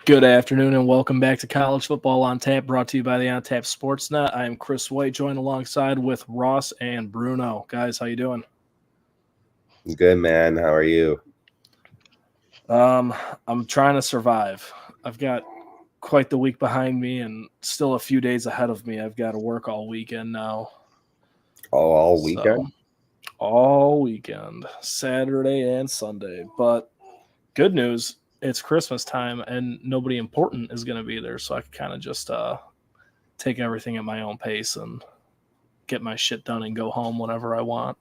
Good afternoon and welcome back to College Football on Tap, brought to you by the On Tap Sportsnet. I am Chris White, joined alongside with Ross and Bruno. Guys, how you doing? Good, man. How are you? I'm trying to survive. I've got quite the week behind me and still a few days ahead of me. I've got to work all weekend now. All weekend? All weekend, Saturday and Sunday. But good news, it's Christmas time and nobody important is going to be there, so I can kind of just take everything at my own pace and get my shit done and go home whenever I want.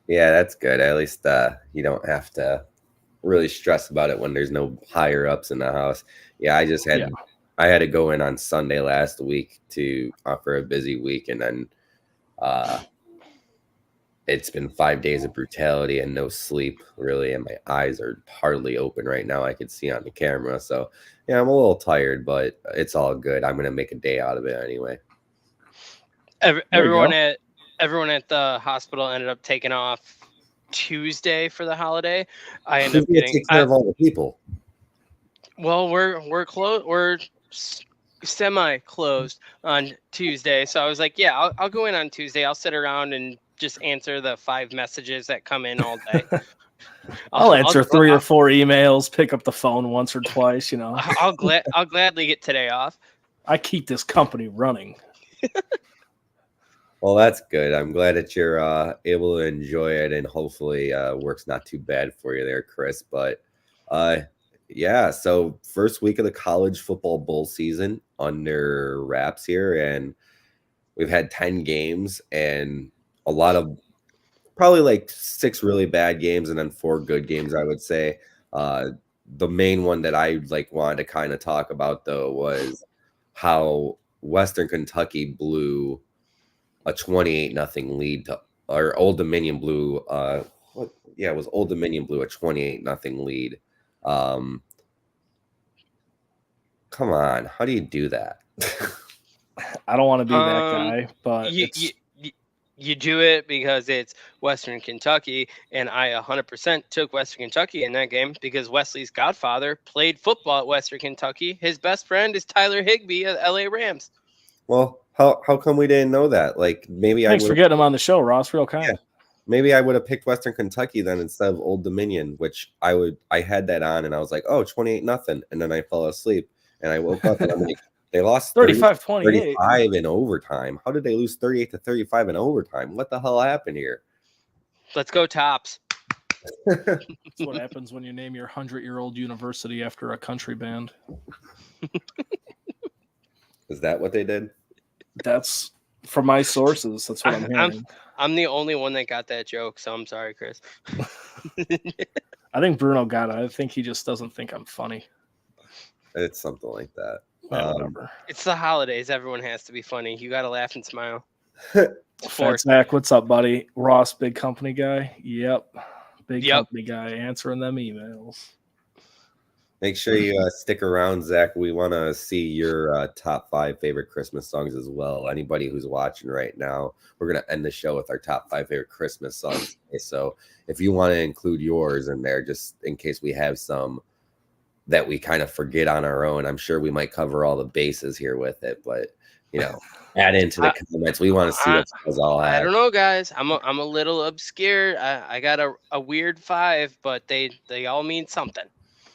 Yeah, that's good. At least you don't have to really stress about it when there's no higher ups in the house. Yeah, I had to go in on Sunday last week for a busy week, and then it's been 5 days of brutality and no sleep, really, and my eyes are hardly open right now. I can see on the camera. So, yeah, I'm a little tired, but it's all good. I'm going to make a day out of it anyway. Everyone at the hospital ended up taking off Tuesday for the holiday. I ended up getting take care of all the people. Well, we're closed. We're semi-closed on Tuesday, so I was like, yeah, I'll go in on Tuesday. I'll sit around and just answer the 5 messages that come in all day. I'll answer 3 or 4 emails, pick up the phone once or twice, you know. I'll gladly get today off. I keep this company running. Well, that's good. I'm glad that you're able to enjoy it, and hopefully work's not too bad for you there, Chris. But yeah, so first week of the college football bowl season under wraps here, and we've had 10 games and a lot of probably like 6 really bad games and then 4 good games, I would say. The main one that I wanted to kind of talk about, though, was how Western Kentucky blew a 28-0 lead or Old Dominion blew it was Old Dominion blew a 28-0 lead. Come on, how do you do that? I don't want to be that guy, but you do it because it's Western Kentucky, and I 100% took Western Kentucky in that game because Wesley's godfather played football at Western Kentucky. His best friend is Tyler Higbee of LA Rams. Well, how come we didn't know that? Thanks for getting him on the show, Ross. Real kind. Yeah, maybe I would have picked Western Kentucky then instead of Old Dominion, which I had that on, and I was like, oh, 28-0, and then I fell asleep, and I woke up, and I'm like, they lost 35 in overtime. How did they lose 38-35 in overtime? What the hell happened here? Let's go Tops. That's what happens when you name your 100-year-old university after a country band. Is that what they did? That's from my sources. That's what I'm hearing. I'm the only one that got that joke, so I'm sorry, Chris. I think Bruno got it. I think he just doesn't think I'm funny. It's something like that. Whatever. It's the holidays. Everyone has to be funny. You got to laugh and smile. Fat Zach, what's up, buddy? Ross, big company guy. Yep. Company guy answering them emails. Make sure you stick around, Zach. We want to see your top 5 favorite Christmas songs as well. Anybody who's watching right now, we're going to end the show with our top 5 favorite Christmas songs. So if you want to include yours in there, just in case we have some that we kind of forget on our own, I'm sure we might cover all the bases here with it, but add into the comments. We want to see what those all have. I don't know, guys. I'm a little obscure. I got a weird 5, but they all mean something.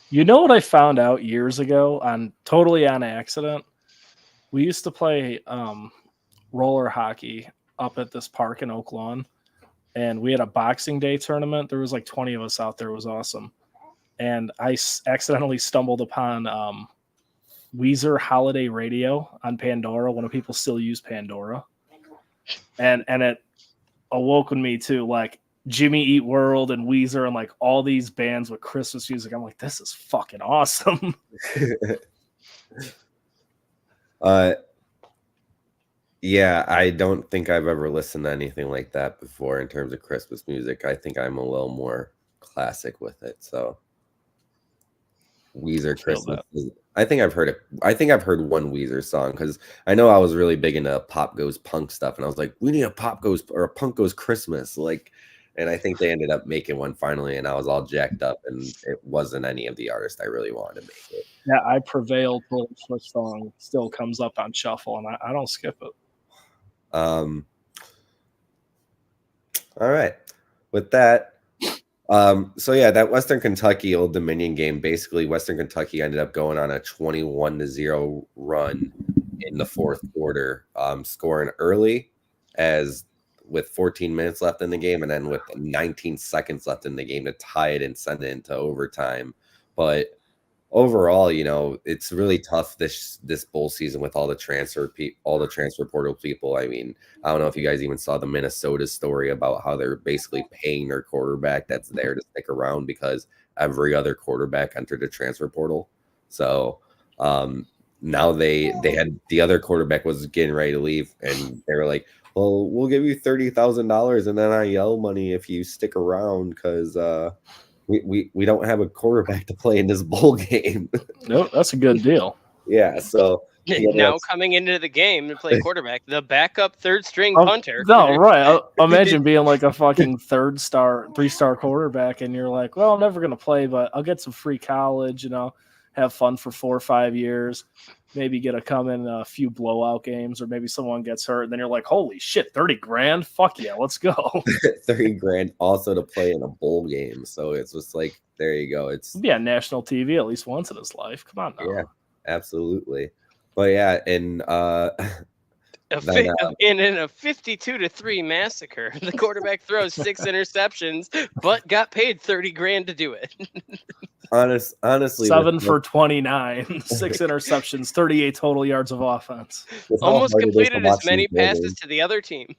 You know what I found out years ago totally on accident? We used to play roller hockey up at this park in Oak Lawn, and we had a Boxing Day tournament. There was like 20 of us out there. It was awesome. And I accidentally stumbled upon Weezer Holiday Radio on Pandora when people still use Pandora. And it awoke in me to like Jimmy Eat World and Weezer and like all these bands with Christmas music. I'm like, this is fucking awesome. Yeah, I don't think I've ever listened to anything like that before in terms of Christmas music. I think I'm a little more classic with it. So Weezer Christmas. I think I've heard it. I think I've heard one Weezer song because I know I was really big into Pop Goes Punk stuff, and I was like, we need a Pop Goes or a Punk Goes Christmas, and And I think they ended up making one finally, and I was all jacked up, and it wasn't any of the artists I really wanted to make it. Yeah, I Prevailed Taylor Swift song still comes up on shuffle, and I don't skip it. All right. With that, so yeah, that Western Kentucky Old Dominion game, basically Western Kentucky ended up going on a 21-0 run in the fourth quarter, scoring early as with 14 minutes left in the game, and then with 19 seconds left in the game to tie it and send it into overtime. But overall, it's really tough this bowl season with all the transfer portal people. I mean, I don't know if you guys even saw the Minnesota story about how they're basically paying their quarterback that's there to stick around because every other quarterback entered the transfer portal. So now they had the other quarterback was getting ready to leave, and they were like, well, we'll give you $30,000 in NIL money if you stick around because we don't have a quarterback to play in this bowl game. Nope, that's a good deal. Yeah, so now coming into the game to play quarterback, the backup third string punter. No, right. Imagine being like a fucking 3-star quarterback, and you're like, well, I'm never gonna play, but I'll get some free college, have fun for 4 or 5 years, maybe get to come in a few blowout games, or maybe someone gets hurt, and then you're like, holy shit, $30,000, fuck yeah, let's go. $30,000 also to play in a bowl game. So it's just like, there you go. It's on national TV at least once in his life. Come on now. Yeah, absolutely. But yeah, and in a 52-3 massacre, the quarterback throws 6 interceptions, but got paid $30,000 to do it. Honestly, 7 for 29, 6 interceptions, 38 total yards of offense. Almost completed as many passes to the other team.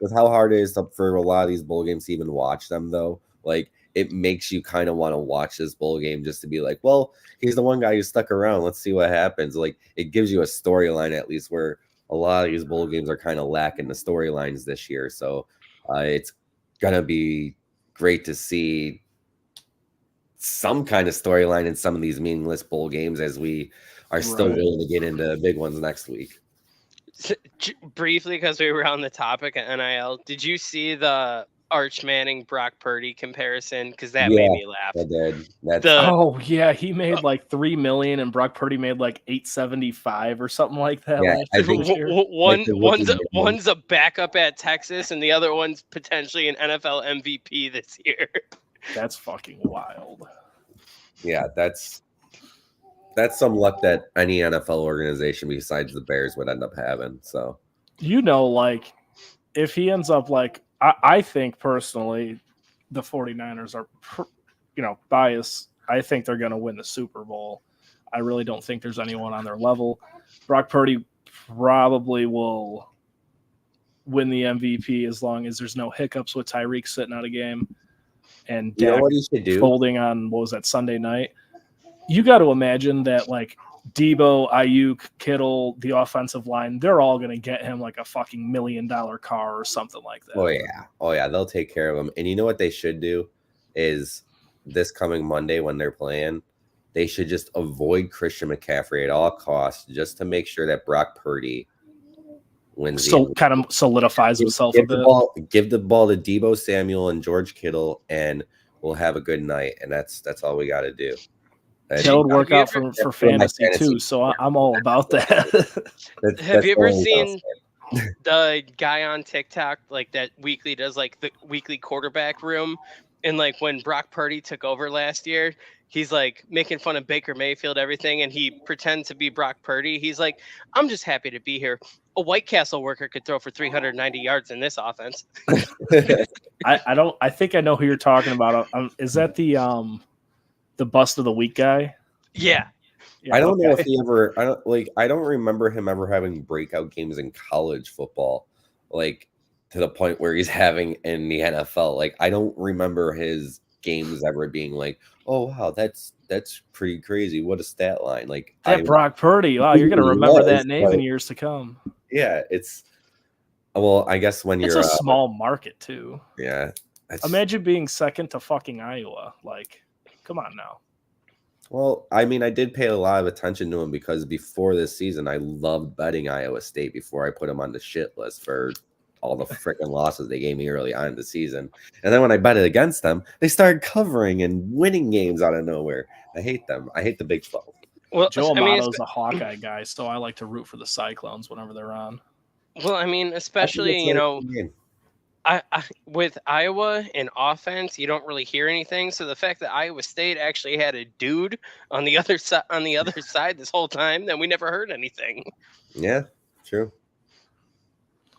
With how hard it is for a lot of these bowl games to even watch them, though, like it makes you kind of want to watch this bowl game just to be like, well, he's the one guy who stuck around. Let's see what happens. Like it gives you a storyline at least, where a lot of these bowl games are kind of lacking the storylines this year. So it's gonna be great to see some kind of storyline in some of these meaningless bowl games as we are still willing to get into big ones next week. Briefly, because we were on the topic of NIL, did you see the Arch Manning Brock Purdy comparison? Because that made me laugh. I did. Oh yeah, he made like $3 million, and Brock Purdy made like $875 or something like that. Yeah, I think one's a backup at Texas, and the other one's potentially an NFL MVP this year. That's fucking wild. Yeah, that's some luck that any NFL organization besides the Bears would end up having. So, like, if he ends up like, I think personally, the 49ers are, biased. I think they're going to win the Super Bowl. I really don't think there's anyone on their level. Brock Purdy probably will win the MVP as long as there's no hiccups with Tyreek sitting out a game. And Dak what he should do? Folding on, what was that, Sunday night? You got to imagine that, like, Debo, Ayuk, Kittle, the offensive line, they're all going to get him like a fucking $1 million car or something like that. Oh, yeah. They'll take care of him. And you know what they should do is this coming Monday when they're playing, they should just avoid Christian McCaffrey at all costs just to make sure that Brock Purdy wins. So kind of solidifies himself a bit. Give the ball to Debo Samuel and George Kittle, and we'll have a good night. And that's all we got to do. That would work out for fantasy too, so I'm all about that. Have you ever seen the guy on TikTok like that weekly does like the weekly quarterback room? And like when Brock Purdy took over last year, he's like making fun of Baker Mayfield, everything, and he pretends to be Brock Purdy. He's like, I'm just happy to be here. A White Castle worker could throw for 390 yards in this offense. I think I know who you're talking about. Is that the bust of the week guy? Yeah. I don't know if he ever. I don't remember him ever having breakout games in college football, like to the point where he's having in the NFL. Like I don't remember his games ever being like, oh wow, that's pretty crazy. What a stat line! Like Brock Purdy. Wow, you're gonna remember that name in years to come. Yeah, I guess when it's you're a small market too. Yeah. Imagine being second to fucking Iowa. Like, come on now. Well, I mean, I did pay a lot of attention to him because before this season, I loved betting Iowa State before I put him on the shit list for all the freaking losses they gave me early on in the season. And then when I bet it against them, they started covering and winning games out of nowhere. I hate them. I hate the Big 12. Well, Joe Amato's a Hawkeye guy, so I like to root for the Cyclones whenever they're on. Well, I mean, especially, I with Iowa in offense, you don't really hear anything. So the fact that Iowa State actually had a dude on the other side this whole time, then we never heard anything. Yeah, true.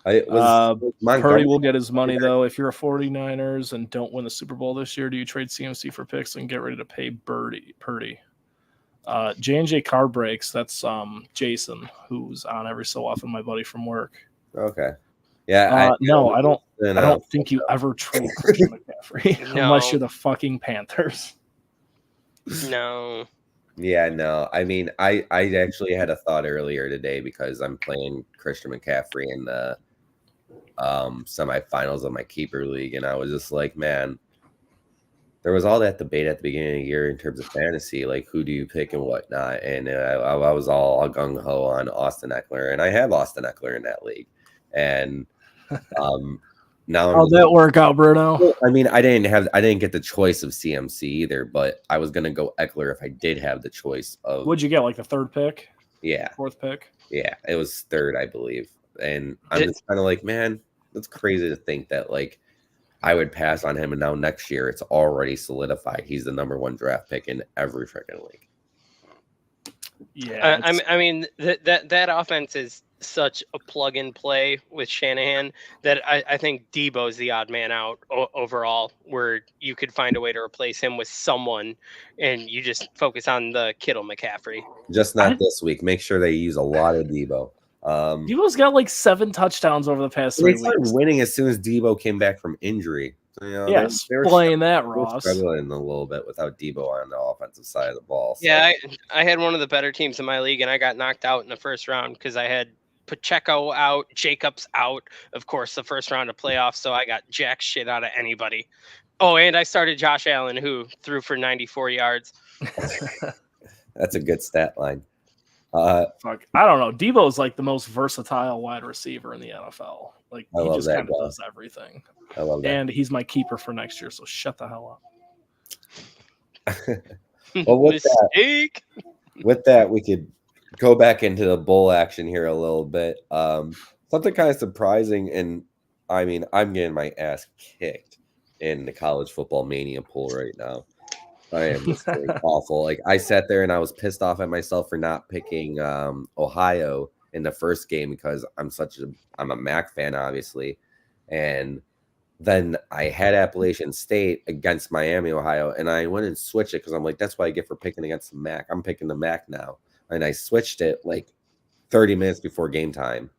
Purdy will get his money, though. If you're a 49ers and don't win the Super Bowl this year, do you trade CMC for picks and get ready to pay Purdy? J&J Car Breaks, that's Jason, who's on every so often, my buddy from work. Okay. Yeah. I don't think you ever trade Christian McCaffrey unless you're the fucking Panthers. No. Yeah, no. I mean, I actually had a thought earlier today because I'm playing Christian McCaffrey in the semifinals of my keeper league, and I was just like, man, there was all that debate at the beginning of the year in terms of fantasy, like who do you pick and whatnot, and I was all gung ho on Austin Eckler, and I have Austin Eckler in that league, and now how'd that work out, Bruno? I mean, I didn't get the choice of CMC either, but I was gonna go Eckler if I did have the choice of. What'd you get, like the third pick? Yeah, fourth pick. Yeah, it was third, I believe, and I'm just kind of like, man, that's crazy to think that like I would pass on him, and now next year it's already solidified. He's the number 1 draft pick in every freaking league. Yeah, I mean that offense is such a plug and play with Shanahan that I think Debo's the odd man out overall, where you could find a way to replace him with someone, and you just focus on the Kittle McCaffrey. Just not this week. Make sure they use a lot of Debo. Debo's got like 7 touchdowns over the past 3 weeks. They started winning as soon as Debo came back from injury. They were playing that, Ross. Struggling a little bit without Debo on the offensive side of the ball. So. Yeah, I had one of the better teams in my league, and I got knocked out in the first round because I had Pacheco out, Jacobs out, of course, the first round of playoffs, so I got jack shit out of anybody. Oh, and I started Josh Allen, who threw for 94 yards. That's a good stat line. Fuck, I don't know. Debo's like the most versatile wide receiver in the NFL. Like he just kind of does everything. I love that. And he's my keeper for next year, so shut the hell up. Well, with that, we could go back into the bowl action here a little bit. Something kind of surprising, and I mean, I'm getting my ass kicked in the college football mania pool right now. I am just awful. Like I sat there and I was pissed off at myself for not picking Ohio in the first game because I'm a MAC fan, obviously, and then I had Appalachian State against Miami, Ohio, and I went and switched it because I'm like, that's what I get for picking against the MAC. I'm picking the MAC now, and I switched it like 30 minutes before game time,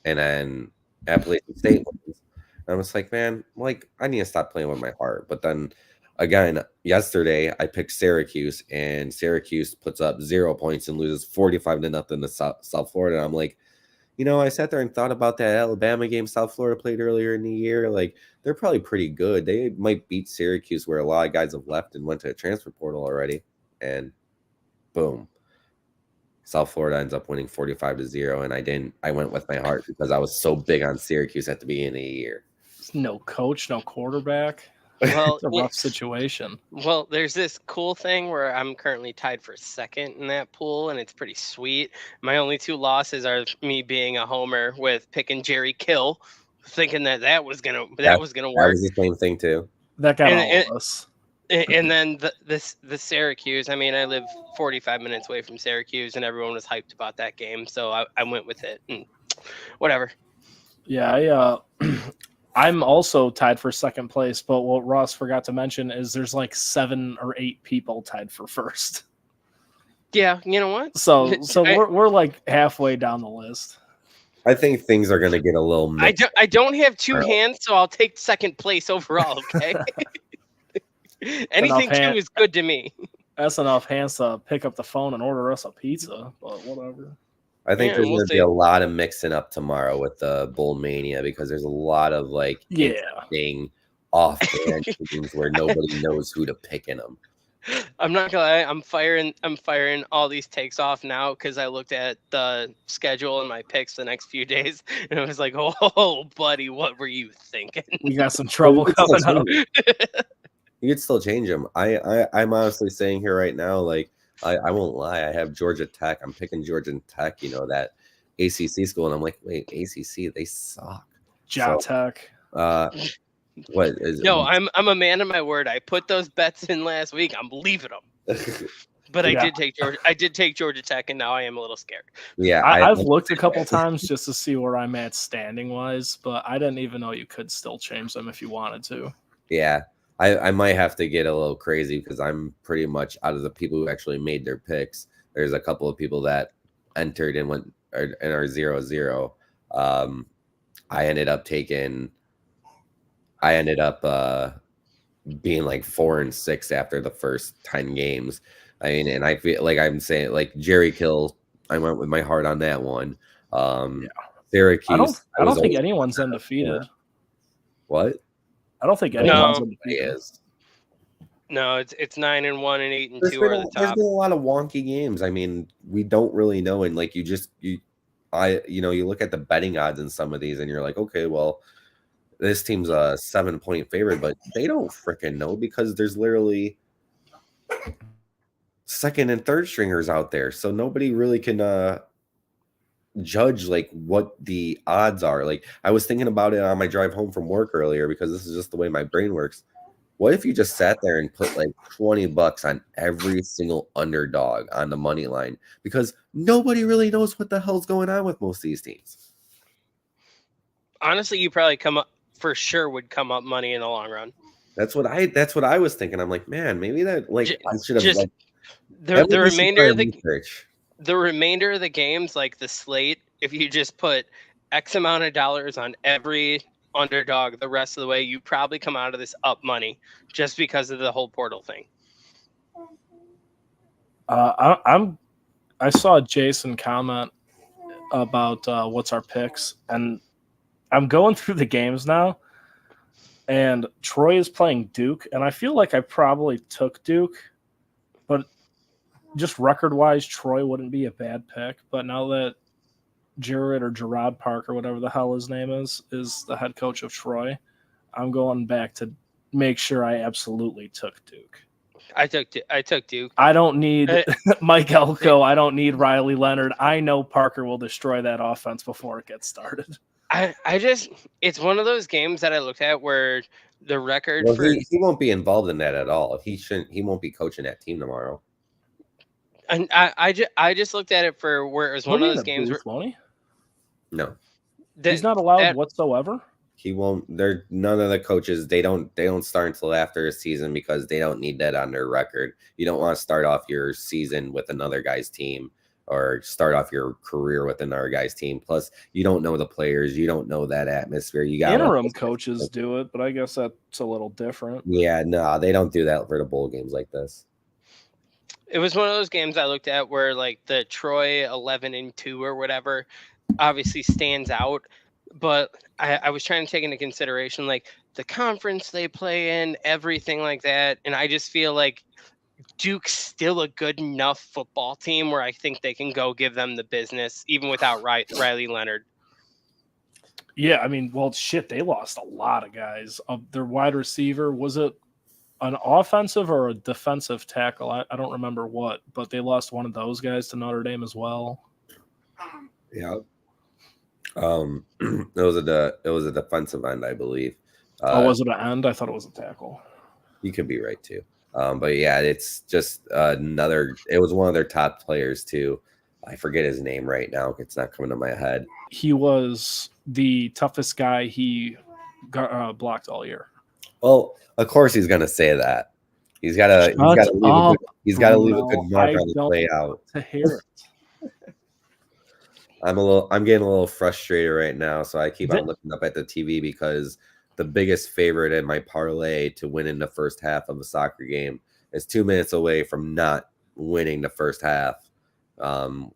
and then Appalachian State wins. And I was like, man, like I need to stop playing with my heart. But then again, yesterday I picked Syracuse, and Syracuse puts up 0 points and loses 45-0 to South Florida. And I'm like, I sat there and thought about that Alabama game South Florida played earlier in the year. Like, they're probably pretty good. They might beat Syracuse, where a lot of guys have left and went to a transfer portal already. And boom, South Florida ends up winning 45-0. And I went with my heart because I was so big on Syracuse at the beginning of the year. No coach, no quarterback. Well, it's a rough situation. Well, there's this cool thing where I'm currently tied for second in that pool, and it's pretty sweet. My only 2 losses are me being a homer with picking Jerry Kill, thinking that was gonna work. That was the same thing too. That got all of us. And then the Syracuse. I mean, I live 45 minutes away from Syracuse, and everyone was hyped about that game, so I went with it. And whatever. Yeah, I'm also tied for second place, but what Ross forgot to mention is there's like 7 or 8 people tied for first. Yeah, you know what? So we're like halfway down the list. I think things are going to get a little mixed. I don't have 2 hands, so I'll take second place overall, okay? Anything 2 is good to me. That's enough hands to pick up the phone and order us a pizza, but whatever. I think there's going to be a lot of mixing up tomorrow with the Bowl Mania because there's a lot of like off teams where nobody knows who to pick in them. I'm not gonna lie, I'm firing all these takes off now because I looked at the schedule and my picks the next few days, and I was like, "Oh, buddy, what were you thinking?" We got some trouble coming up. You could still change them. I'm honestly saying here right now, like I won't lie, I have Georgia Tech. I'm picking Georgia Tech, you know, that ACC school, and I'm like, wait, ACC, they suck. Ja Tech. What is No, I'm a man of my word. I put those bets in last week. I'm leaving them. But Yeah. I did take Georgia Tech, and now I am a little scared. Yeah, I've looked a couple times just to see where I'm at standing wise, but I didn't even know you could still change them if you wanted to. Yeah, I might have to get a little crazy because I'm pretty much out of the people who actually made their picks. There's a couple of people that entered and went in our 0-0. I ended up being like 4-6 after the first 10 games. I mean, and I feel like I'm saying like Jerry Kill, I went with my heart on that one. Syracuse. I don't think anyone's undefeated. What? I don't think anyone's undefeated. No, it's 9-1 and 8-2 are the top. There's been a lot of wonky games. I mean, we don't really know, and like you look at the betting odds in some of these, and you're like, okay, well, this team's a 7-point favorite, but they don't freaking know because there's literally second and third stringers out there, so nobody really can judge like what the odds are. Like I was thinking about it on my drive home from work earlier because this is just the way my brain works. What if you just sat there and put like $20 on every single underdog on the money line? Because nobody really knows what the hell's going on with most of these teams. Honestly, you probably would come up money in the long run. That's what I was thinking. I'm like, man, maybe that like I should have like the remainder of the games, like the slate, if you just put X amount of dollars on every underdog the rest of the way, you probably come out of this up money just because of the whole portal thing. I saw Jason comment about what's our picks, and I'm going through the games now, and Troy is playing Duke, and I feel like I probably took Duke, but just record-wise, Troy wouldn't be a bad pick. But now that Gerard Park or whatever the hell his name is the head coach of Troy, I'm going back to make sure I absolutely took Duke. I took Duke. I don't need Mike Elko. I don't need Riley Leonard. I know Parker will destroy that offense before it gets started. It's one of those games that I looked at where the record he won't be involved in that at all. He won't be coaching that team tomorrow. And I just looked at it for where it was one of those games won't he? No. He's not allowed whatsoever. He won't. They're none of the coaches. They don't start until after a season because they don't need that on their record. You don't want to start off your season with another guy's team or start off your career with another guy's team. Plus, you don't know the players. You don't know that atmosphere. You got interim coaches do it, but I guess that's a little different. Yeah, no, they don't do that for the bowl games like this. It was one of those games I looked at where like the Troy 11-2 or whatever obviously stands out. But I was trying to take into consideration like the conference they play in, everything like that. And I just feel like Duke's still a good enough football team where I think they can go give them the business even without Riley Leonard. Yeah, I mean, well, shit, they lost a lot of guys. Their wide receiver, was it an offensive or a defensive tackle? I don't remember what, but they lost one of those guys to Notre Dame as well. Yeah. It was a defensive end, I believe. Was it an end? I thought it was a tackle. You could be right too. But yeah, it's just it was one of their top players too. I forget his name right now. It's not coming to my head. He was the toughest guy he blocked all year. Well, of course he's gonna say that. He's got to leave a good mark on the play out. To hear it. I'm getting a little frustrated right now, so I keep on looking up at the TV because the biggest favorite in my parlay to win in the first half of a soccer game is 2 minutes away from not winning the first half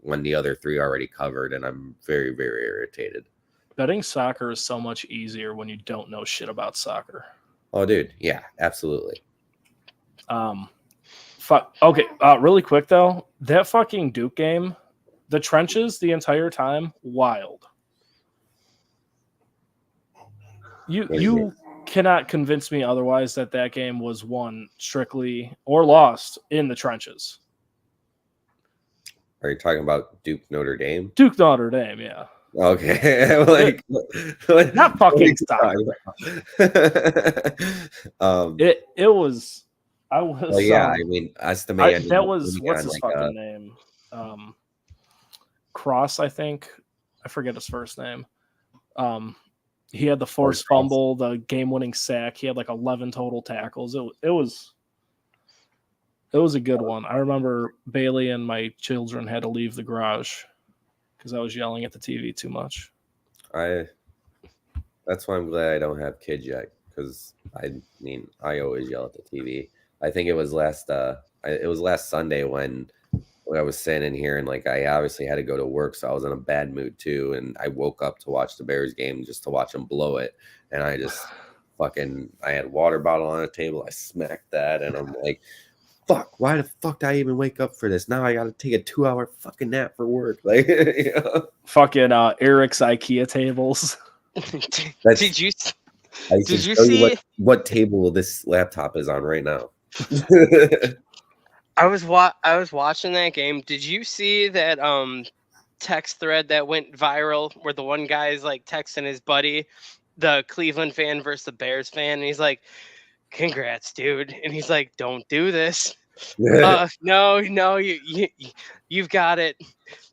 when the other three already covered, and I'm very, very irritated. Betting soccer is so much easier when you don't know shit about soccer. Oh, dude. Yeah, absolutely. Okay, really quick though, that fucking Duke game, the trenches the entire time, wild. You cannot convince me otherwise that game was won strictly or lost in the trenches. Are you talking about Duke Notre Dame? Duke Notre Dame, yeah. Okay, not fucking stop. It was. I was. Well, yeah, I mean, estimate. That was what's his fucking name? Cross, I think. I forget his first name. He had the forced fumble, the game-winning sack. He had like 11 total tackles. It was a good one. I remember Bailey and my children had to leave the garage because I was yelling at the TV too much. That's why I'm glad I don't have kids yet, because I always yell at the TV. I think it was last Sunday when I was sitting in here and like I obviously had to go to work, so I was in a bad mood too, and I woke up to watch the Bears game just to watch them blow it, and I just I had a water bottle on the table, I smacked that, and I'm like, fuck, why the fuck did I even wake up for this? Now I gotta take a 2-hour fucking nap for work. Like, you know? Fucking Eric's IKEA tables. Did you see what table this laptop is on right now? I was watching that game. Did you see that text thread that went viral where the one guy's like texting his buddy, the Cleveland fan versus the Bears fan, and he's like, "Congrats, dude," and he's like, "Don't do this." No, you've got it.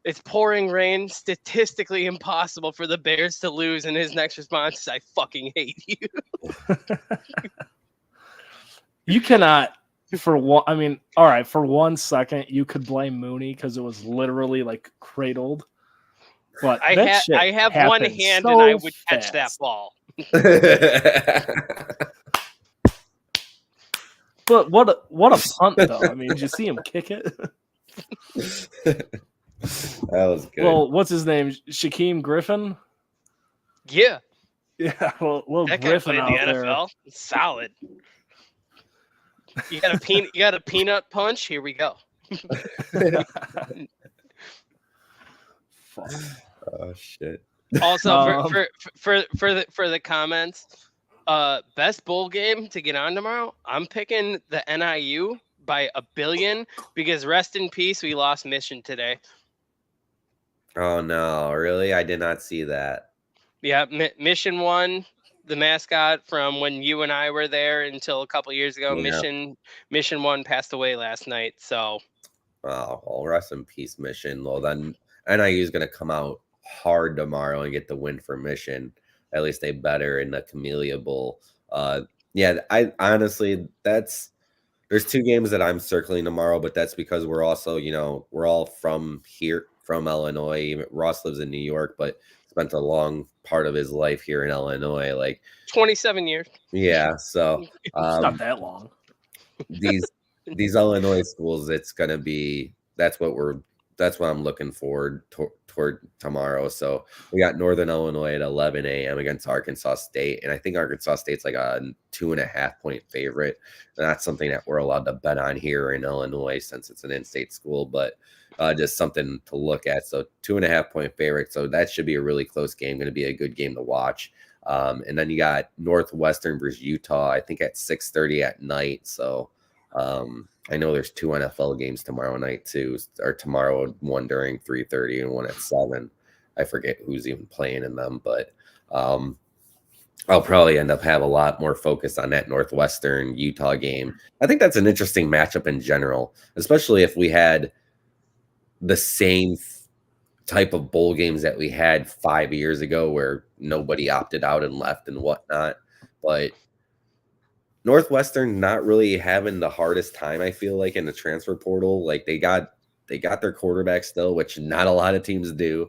It's pouring rain. Statistically impossible for the Bears to lose. And his next response is, "I fucking hate you." You cannot. For one, I mean, all right. For 1 second, you could blame Mooney because it was literally like cradled. But I have one hand so and I would fast. catch that ball. But what a punt though. I mean, did you see him kick it? That was good. Well, what's his name? Shaquem Griffin. Yeah. Yeah. Well, that Griffin guy played out the NFL. there. Solid. You got a peanut punch? Here we go. Oh shit. Also, for the comments, best bowl game to get on tomorrow, I'm picking the NIU by 1 billion because rest in peace, we lost Mission today. Oh no, really? I did not see that. Yeah, Mission won. The mascot from when you and I were there until a couple years ago. Yeah. Mission 1 passed away last night. So, oh, well, rest in peace, Mission. Well, then NIU is going to come out hard tomorrow and get the win for Mission. At least they better in the Camellia Bowl. Yeah, I honestly, there's 2 games that I'm circling tomorrow, but that's because we're also, we're all from here, from Illinois. Ross lives in New York, but spent a long part of his life here in Illinois, like 27 years. Yeah, so it's not that long. These Illinois schools, it's gonna be that's what I'm looking forward toward tomorrow. So we got Northern Illinois at 11 a.m. against Arkansas State, and I think Arkansas State's like a 2.5 point favorite. And that's something that we're allowed to bet on here in Illinois since it's an in-state school, but just something to look at. So 2.5 point favorite. So that should be a really close game. Going to be a good game to watch. And then you got Northwestern versus Utah, I think at 6:30 at night. So I know there's 2 NFL games tomorrow night too, or tomorrow, one during 3:30 and one at 7. I forget who's even playing in them, but I'll probably end up have a lot more focus on that Northwestern Utah game. I think that's an interesting matchup in general, especially if we had the same type of bowl games that we had 5 years ago where nobody opted out and left and whatnot. But Northwestern not really having the hardest time, I feel like, in the transfer portal. Like they got their quarterback still, which not a lot of teams do.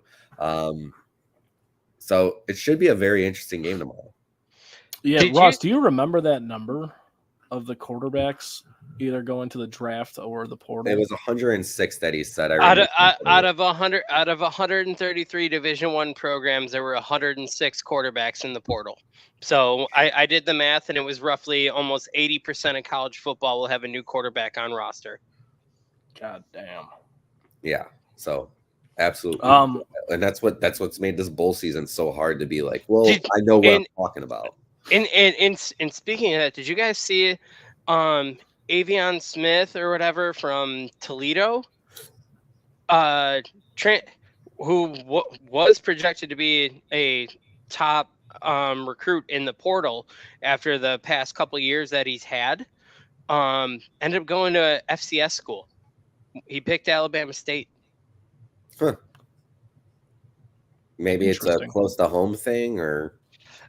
So it should be a very interesting game tomorrow. Yeah, Ross, do you remember that number of the quarterbacks either going to the draft or the portal? It was 106 that he said. Out of 133 Division I programs, there were 106 quarterbacks in the portal. So I did the math, and it was roughly almost 80% of college football will have a new quarterback on roster. God damn. Yeah. So absolutely. And that's what's made this bowl season so hard to be like, well, I know what I'm talking about. And speaking of that, did you guys see Avion Smith or whatever from Toledo? Who was projected to be a top recruit in the portal after the past couple of years that he's had, ended up going to FCS school. He picked Alabama State. Huh. Maybe it's a close to home thing, or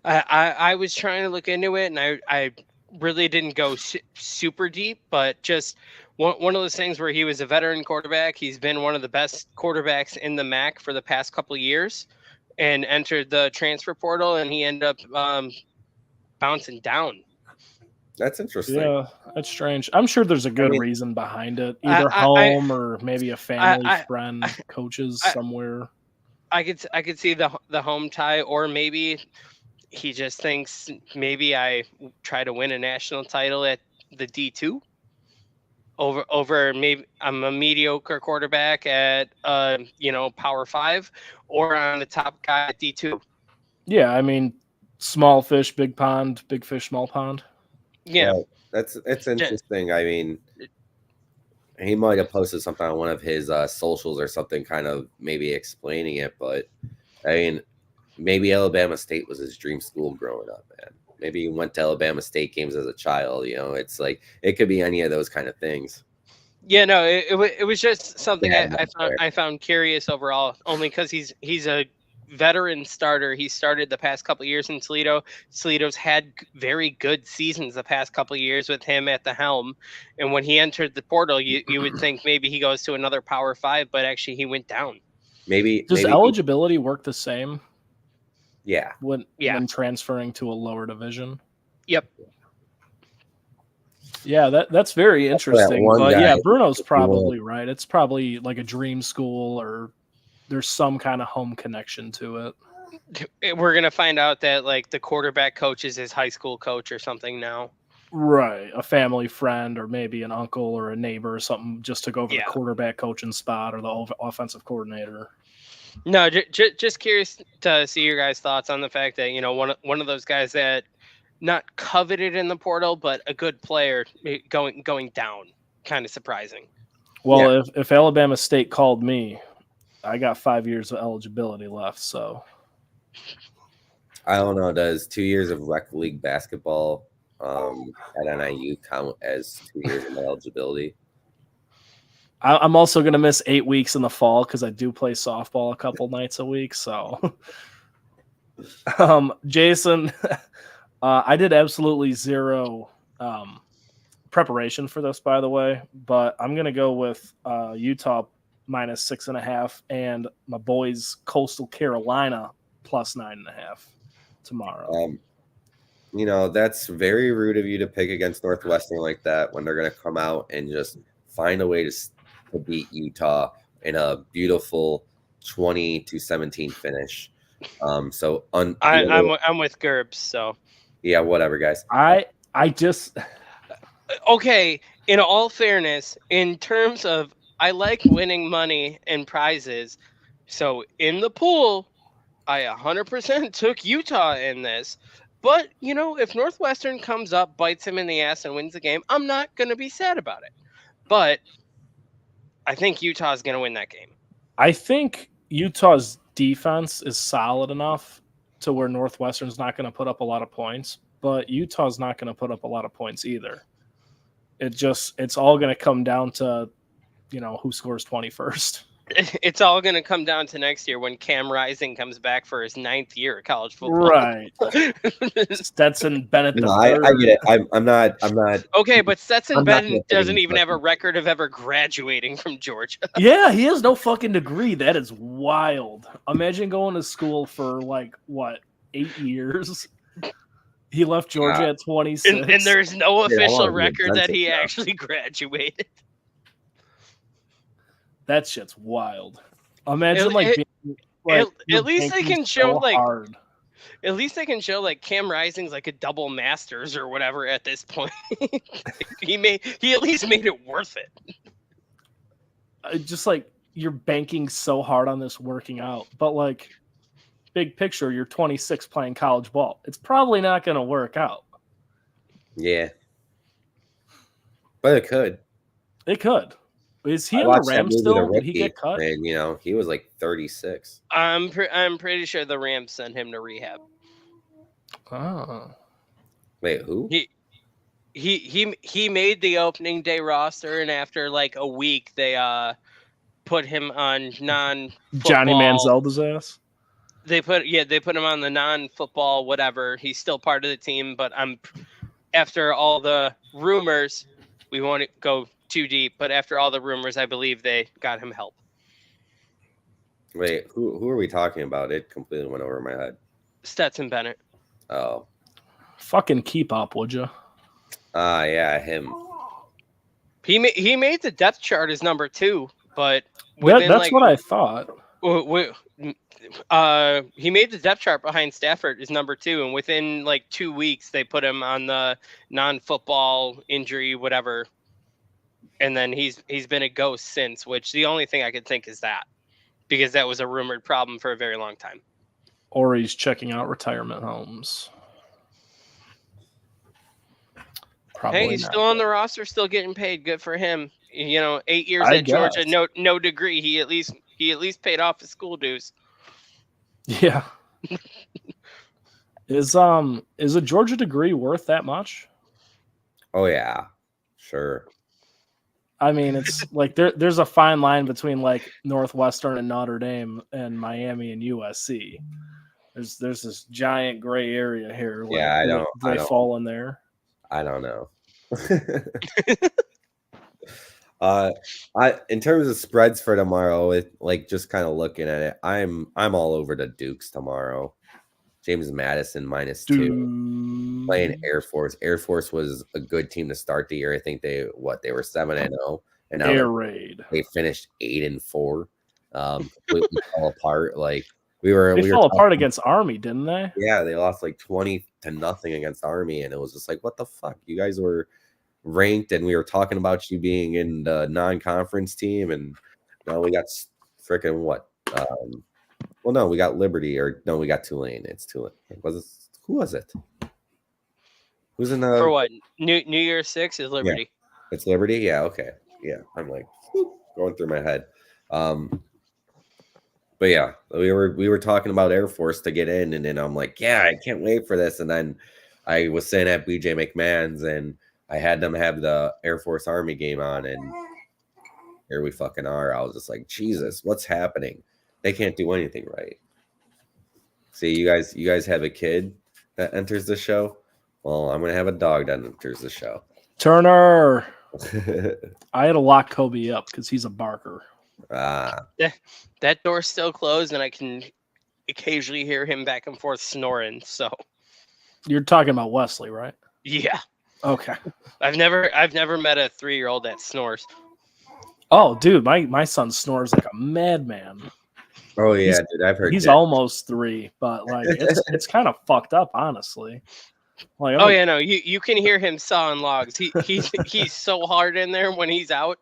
I was trying to look into it, and I really didn't go super deep, but just one of those things where he was a veteran quarterback. He's been one of the best quarterbacks in the MAC for the past couple of years, and entered the transfer portal, and he ended up bouncing down. That's interesting. Yeah, that's strange. I'm sure there's a good reason behind it. Either home or maybe a family friend coaches somewhere. I could see the home tie, or maybe he just thinks maybe I try to win a national title at the D2 over maybe I'm a mediocre quarterback at Power 5, or I'm the top guy at D2. Yeah, I mean, small fish, big pond, big fish, small pond. Yeah, well, that's interesting. I mean, he might have posted something on one of his socials or something, kind of maybe explaining it. But I mean, maybe Alabama State was his dream school growing up, man. Maybe he went to Alabama State games as a child. It's like it could be any of those kind of things. Yeah, no, it was just something I found curious overall, only because he's a veteran starter. He started the past couple of years in Toledo. Toledo's had very good seasons the past couple of years with him at the helm. And when he entered the portal, you would think maybe he goes to another Power 5, but actually he went down. Does eligibility work the same? Yeah. When transferring to a lower division? Yep. Yeah, that's very interesting. But yeah, Bruno's probably right. It's probably like a dream school, or there's some kind of home connection to it. We're going to find out that like the quarterback coach is his high school coach or something now. Right. A family friend, or maybe an uncle or a neighbor or something just took over the quarterback coaching spot, or the offensive coordinator. No, just curious to see your guys' thoughts on the fact that, one of those guys that not coveted in the portal, but a good player going down. Kind of surprising. Well, if Alabama State called me, I got 5 years of eligibility left, so I don't know. Does 2 years of rec league basketball at NIU count as 2 years of eligibility? I'm also going to miss 8 weeks in the fall because I do play softball a couple nights a week. So, Jason, I did absolutely zero preparation for this, by the way, but I'm going to go with Utah -6.5 and my boys Coastal Carolina +9.5 tomorrow. That's very rude of you to pick against Northwestern like that when they're going to come out and just find a way to beat Utah in a beautiful 20-17 finish. I'm with Gerbs, so yeah, whatever, guys. I just okay. In all fairness, in terms of I like winning money and prizes, so in the pool, I 100% took Utah in this. But if Northwestern comes up, bites him in the ass, and wins the game, I'm not going to be sad about it. But I think Utah's going to win that game. I think Utah's defense is solid enough to where Northwestern's not going to put up a lot of points, but Utah's not going to put up a lot of points either. It's all going to come down to, who scores 21st. It's all going to come down to next year when Cam Rising comes back for his 9th year of college football. Right. Stetson Bennett. No, I get it. I'm not. Okay, but Stetson Bennett doesn't even have a record of ever graduating from Georgia. Yeah, he has no fucking degree. That is wild. Imagine going to school for 8 years. He left Georgia at 26. And there's no official record that he actually graduated. That shit's wild. Imagine at least they can show hard. At least they can show Cam Rising's like a double masters or whatever at this point. He at least made it worth it. just like you're banking so hard on this working out, but like big picture, you're 26 playing college ball. It's probably not going to work out. Yeah, but it could. It could. Is he I on the watched that Rams movie, still? The Did he get Rookie, cut? and he was like 36. I'm pretty sure the Rams sent him to rehab. Oh. Wait, who? He made the opening day roster, and after like a week, they put him on non-football. Johnny Manziel's ass. They put him on the non-football whatever. He's still part of the team, but after all the rumors, we won't go too deep, but after all the rumors, I believe they got him help. Wait, who are we talking about? It completely went over my head. Stetson Bennett. Oh. Fucking keep up, would you? Yeah, him. He made the depth chart as number 2, but that's what I thought. He made the depth chart behind Stafford as number 2, and within like 2 weeks they put him on the non-football injury whatever, and then he's been a ghost since. Which the only thing I could think is that, because that was a rumored problem for a very long time. Or he's checking out retirement homes. Probably hey, he's not. still on the roster, still getting paid. Good for him. 8 years I at Georgia, guess. no degree. He at least paid off his school dues. Yeah. Is a Georgia degree worth that much? Oh yeah, sure. I mean, it's like there's a fine line between like Northwestern and Notre Dame and Miami and USC. There's this giant gray area here. Like, Yeah, I do they don't fall in there? I don't know. In terms of spreads for tomorrow, just kind of looking at it, I'm all over the Dukes tomorrow. James Madison -2 playing Air Force. Air Force was a good team to start the year. I think they were 7-0, and now Air raid. they finished 8-4. Completely fell apart. Like they fell apart against Army, didn't they? Yeah, they lost like 20-0 against Army, and it was just like, what the fuck? You guys were ranked, and we were talking about you being in the non-conference team, and now we got freaking what? No, we got Liberty, or no, we got Tulane. It's Tulane. Who was it? Who's in the for what? New Year's 6 is Liberty. Yeah. It's Liberty. Yeah. Okay. Yeah. I'm like going through my head. But yeah, we were talking about Air Force to get in, and then I'm like, yeah, I can't wait for this. And then I was sitting at BJ McMahon's, and I had them have the Air Force Army game on, and here we fucking are. I was just like, Jesus, what's happening? They can't do anything right. See, you guys have a kid that enters the show. Well, I'm gonna have a dog that enters the show. Turner. I had to lock Kobe up because he's a barker. That door's still closed, and I can occasionally hear him back and forth snoring. So you're talking about Wesley, right? Yeah. Okay. I've never met a 3-year-old that snores. Oh, dude, my son snores like a madman. Oh yeah, dude, I've heard. He's almost 3, but like it's kind of fucked up, honestly. Like, oh yeah, no, you can hear him sawing logs. He's so hard in there when he's out.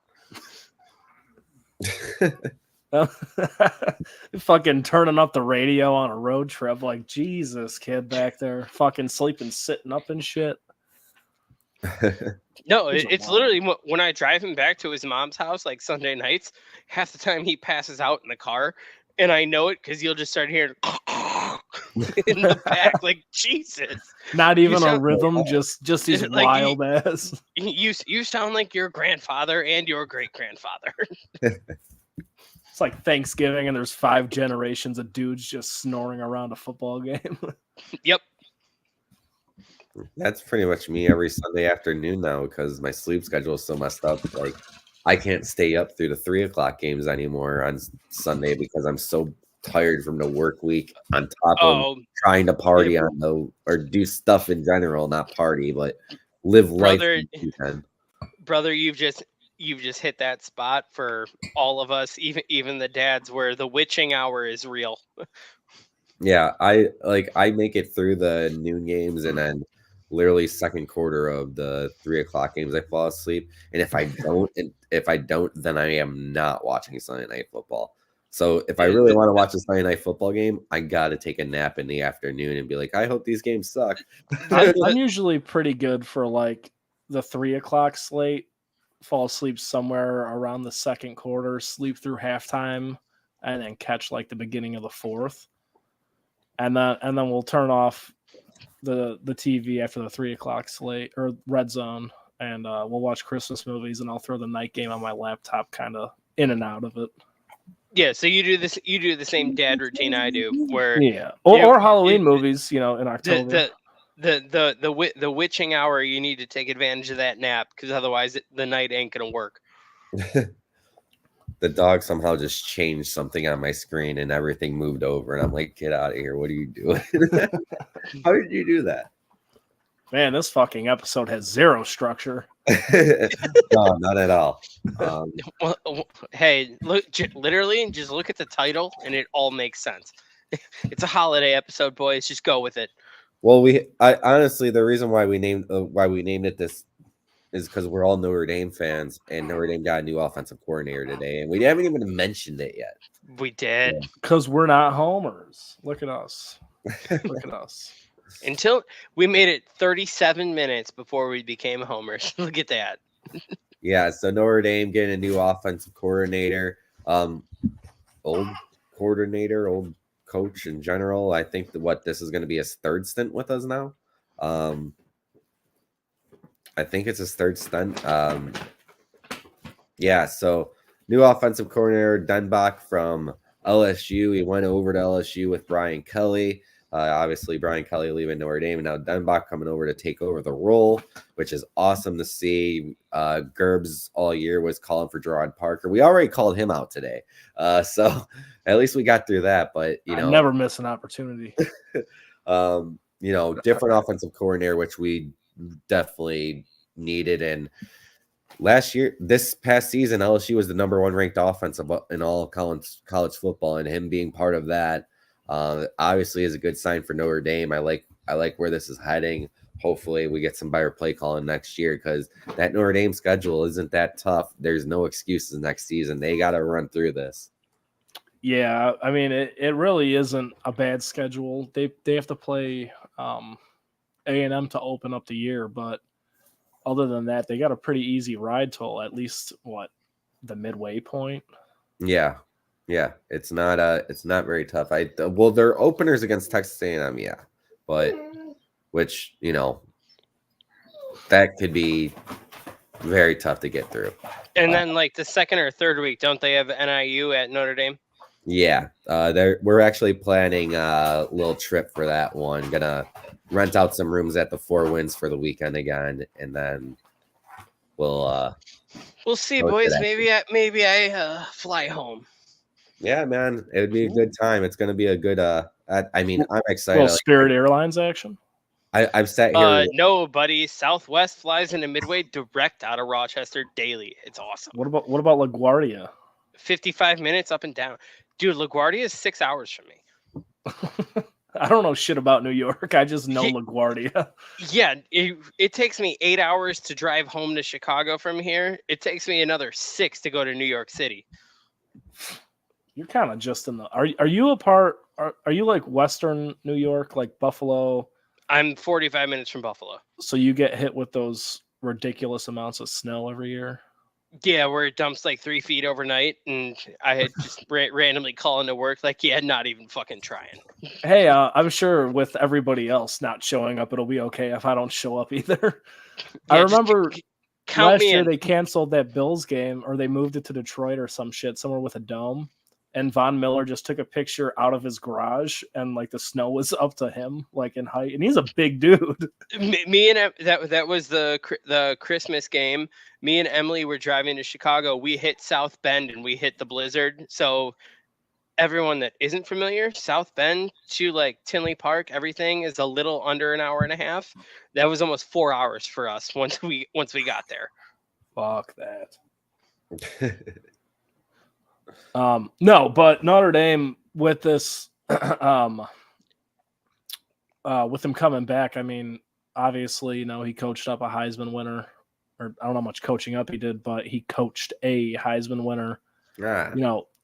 Fucking turning up the radio on a road trip, like Jesus, kid back there, fucking sleeping, sitting up and shit. No, it's literally when I drive him back to his mom's house, like Sunday nights. Half the time he passes out in the car, and I know it because you'll just start hearing in the back, like Jesus. Not even a rhythm, just his like wild ass. You sound like your grandfather and your great grandfather. It's like Thanksgiving, and there's 5 generations of dudes just snoring around a football game. Yep. That's pretty much me every Sunday afternoon now because my sleep schedule is so messed up. Like I can't stay up through the 3 o'clock games anymore on Sunday because I'm so tired from the work week on top of trying to party or do stuff in general, not party, but live life. Brother, you've just hit that spot for all of us, even the dads, where the witching hour is real. Yeah, I make it through the noon games, and then literally second quarter of the 3:00 games, I fall asleep. And if I don't, then I am not watching Sunday Night Football. So if I really want to watch a Sunday Night Football game, I got to take a nap in the afternoon and be like, I hope these games suck. I'm usually pretty good for like the 3:00 slate. Fall asleep somewhere around the second quarter, sleep through halftime, and then catch like the beginning of the fourth. And then we'll turn off the TV after the 3:00 slate or red zone, and we'll watch Christmas movies, and I'll throw the night game on my laptop, kind of in and out of it. Yeah, so you do this. You do the same dad routine I do, where or Halloween movies, in October. The witching hour, you need to take advantage of that nap because otherwise the night ain't gonna work. The dog somehow just changed something on my screen and everything moved over, and I'm like, get out of here! What are you doing? How did you do that? Man, this fucking episode has zero structure. No, not at all. Well, hey, look, literally, just look at the title, and it all makes sense. It's a holiday episode, boys. Just go with it. Well, I honestly, the reason why we named it this is because we're all Notre Dame fans, and Notre Dame got a new offensive coordinator today, and we haven't even mentioned it yet. We did because we're not homers. Look at us. Look at us. Until we made it 37 minutes before we became homers. Look at that. Yeah, so Notre Dame getting a new offensive coordinator, old coach in general. I think this is going to be his third stint with us now. I think it's his third stint. Yeah, so new offensive coordinator, Denbach from LSU. He went over to LSU with Brian Kelly. Obviously, Brian Kelly leaving Notre Dame, and now Denbach coming over to take over the role, which is awesome to see. Gerbs all year was calling for Gerard Parker. We already called him out today, so at least we got through that. But I never miss an opportunity. Different offensive coordinator, which we definitely needed. And this past season, LSU was the number 1 ranked offense in all college football, and him being part of that. Obviously is a good sign for Notre Dame. I like where this is heading. Hopefully we get some better play calling next year because that Notre Dame schedule isn't that tough. There's no excuses next season. They got to run through this. Yeah, I mean it really isn't a bad schedule. They have to play A&M to open up the year, but other than that, they got a pretty easy ride till at least the midway point. Yeah. Yeah, it's not very tough. Their openers against Texas A&M, yeah, but which that could be very tough to get through. And then like the second or third week, don't they have NIU at Notre Dame? Yeah, we're actually planning a little trip for that one. Gonna rent out some rooms at the Four Winds for the weekend again, and then we'll see, boys. Maybe I fly home. Yeah, man, it would be a good time. It's going to be a good. I'm excited. Little Spirit Airlines action. I've sat here. No, buddy. Southwest flies into Midway direct out of Rochester daily. It's awesome. What about LaGuardia? 55 minutes up and down, dude. LaGuardia is 6 hours from me. I don't know shit about New York. I just know LaGuardia. Yeah, it takes me 8 hours to drive home to Chicago from here. It takes me another 6 to go to New York City. You're kind of just in the. Are you a part? Are you like Western New York, like Buffalo? I'm 45 minutes from Buffalo. So you get hit with those ridiculous amounts of snow every year. Yeah, where it dumps like 3 feet overnight, and I had just randomly calling to work, like, yeah, not even fucking trying. Hey, I'm sure with everybody else not showing up, it'll be okay if I don't show up either. Yeah, I remember last year they canceled that Bills game, or they moved it to Detroit or some shit, somewhere with a dome. And Von Miller just took a picture out of his garage, and like the snow was up to him, like in height, and he's a big dude. Me and that was the Christmas game. Me and Emily were driving to Chicago. We hit South Bend and we hit the blizzard. So everyone that isn't familiar, South Bend to like Tinley Park, everything is a little under an hour and a half. That was almost 4 hours for us once we got there. Fuck that. No, but Notre Dame with this, with them coming back, I mean, obviously, he coached up a Heisman winner, or I don't know how much coaching up he did, but he coached a Heisman winner. Ah,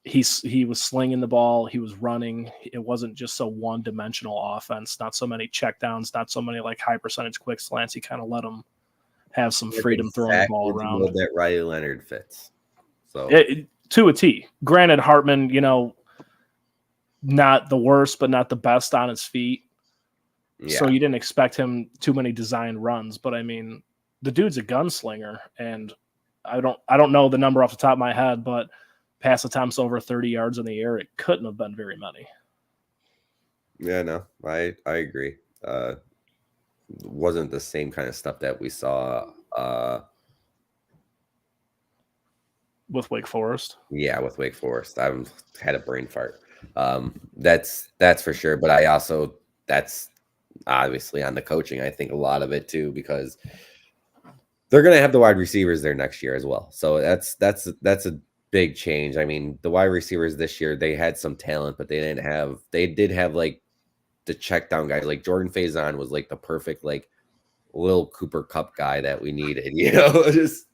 He was slinging the ball, he was running. It wasn't just so one-dimensional offense, not so many checkdowns, not so many like high percentage quick slants. He kind of let them have some freedom throwing the ball around. That Riley Leonard fits. So to a T. Granted, Hartman, not the worst, but not the best on his feet. yeah. So you didn't expect him too many design runs, but I mean, the dude's a gunslinger, and I don't know the number off the top of my head, but pass attempts over 30 yards in the air, it couldn't have been very many. Yeah, no, I agree. Wasn't the same kind of stuff that we saw with Wake Forest. Yeah, with Wake Forest. I've had a brain fart. That's for sure. But that's obviously on the coaching. I think a lot of it too, because they're gonna have the wide receivers there next year as well. So that's a big change. I mean, the wide receivers this year, they had some talent, but they did have like the check down guys. Like Jordan Faison was like the perfect like little Cooper Cup guy that we needed, just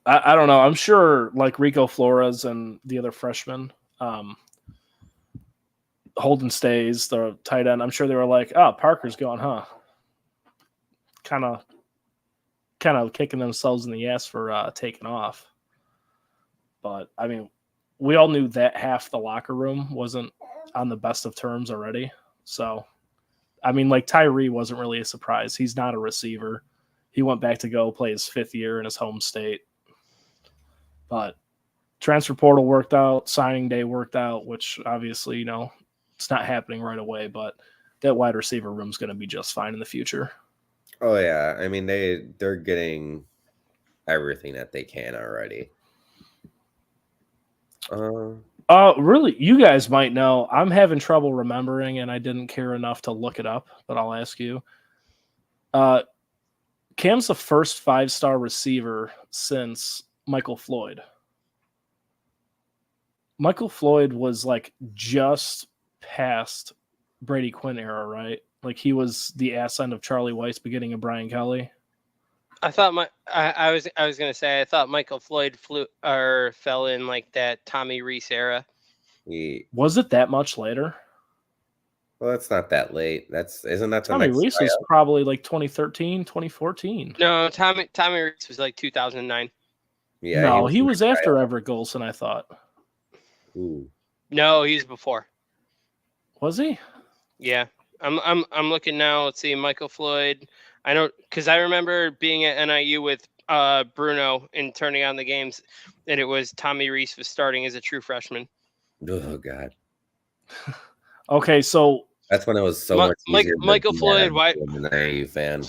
I don't know. I'm sure like Rico Flores and the other freshmen, Holden Stays, the tight end, I'm sure they were like, oh, Parker's going, huh? Kind of kicking themselves in the ass for taking off. But I mean, we all knew that half the locker room wasn't on the best of terms already. So, I mean, like Tyree wasn't really a surprise. He's not a receiver. He went back to go play his 5th year in his home state. But transfer portal worked out, signing day worked out, which obviously, it's not happening right away, but that wide receiver room is going to be just fine in the future. Oh yeah, I mean they're getting everything that they can already. Really, you guys might know. I'm having trouble remembering, and I didn't care enough to look it up, but I'll ask you. Cam's the first 5-star receiver since Michael Floyd. Michael Floyd was like just past Brady Quinn era, right? Like he was the ass end of Charlie Weiss, beginning of Brian Kelly. I thought I was gonna say I thought Michael Floyd fell in like that Tommy Reese era. Was it that much later? Well, that's not that late. Isn't that the Tommy next Reese was probably like 2013, 2014. No, Tommy Reese was like 2009. Yeah, no, he was after Everett Golson, I thought. Ooh. No, he's before. Was he? Yeah, I'm looking now. Let's see, Michael Floyd. I know because I remember being at NIU with Bruno and turning on the games, and it was Tommy Reese was starting as a true freshman. Oh God. Okay, so that's when it was so much easier. Michael Floyd, NIU fan.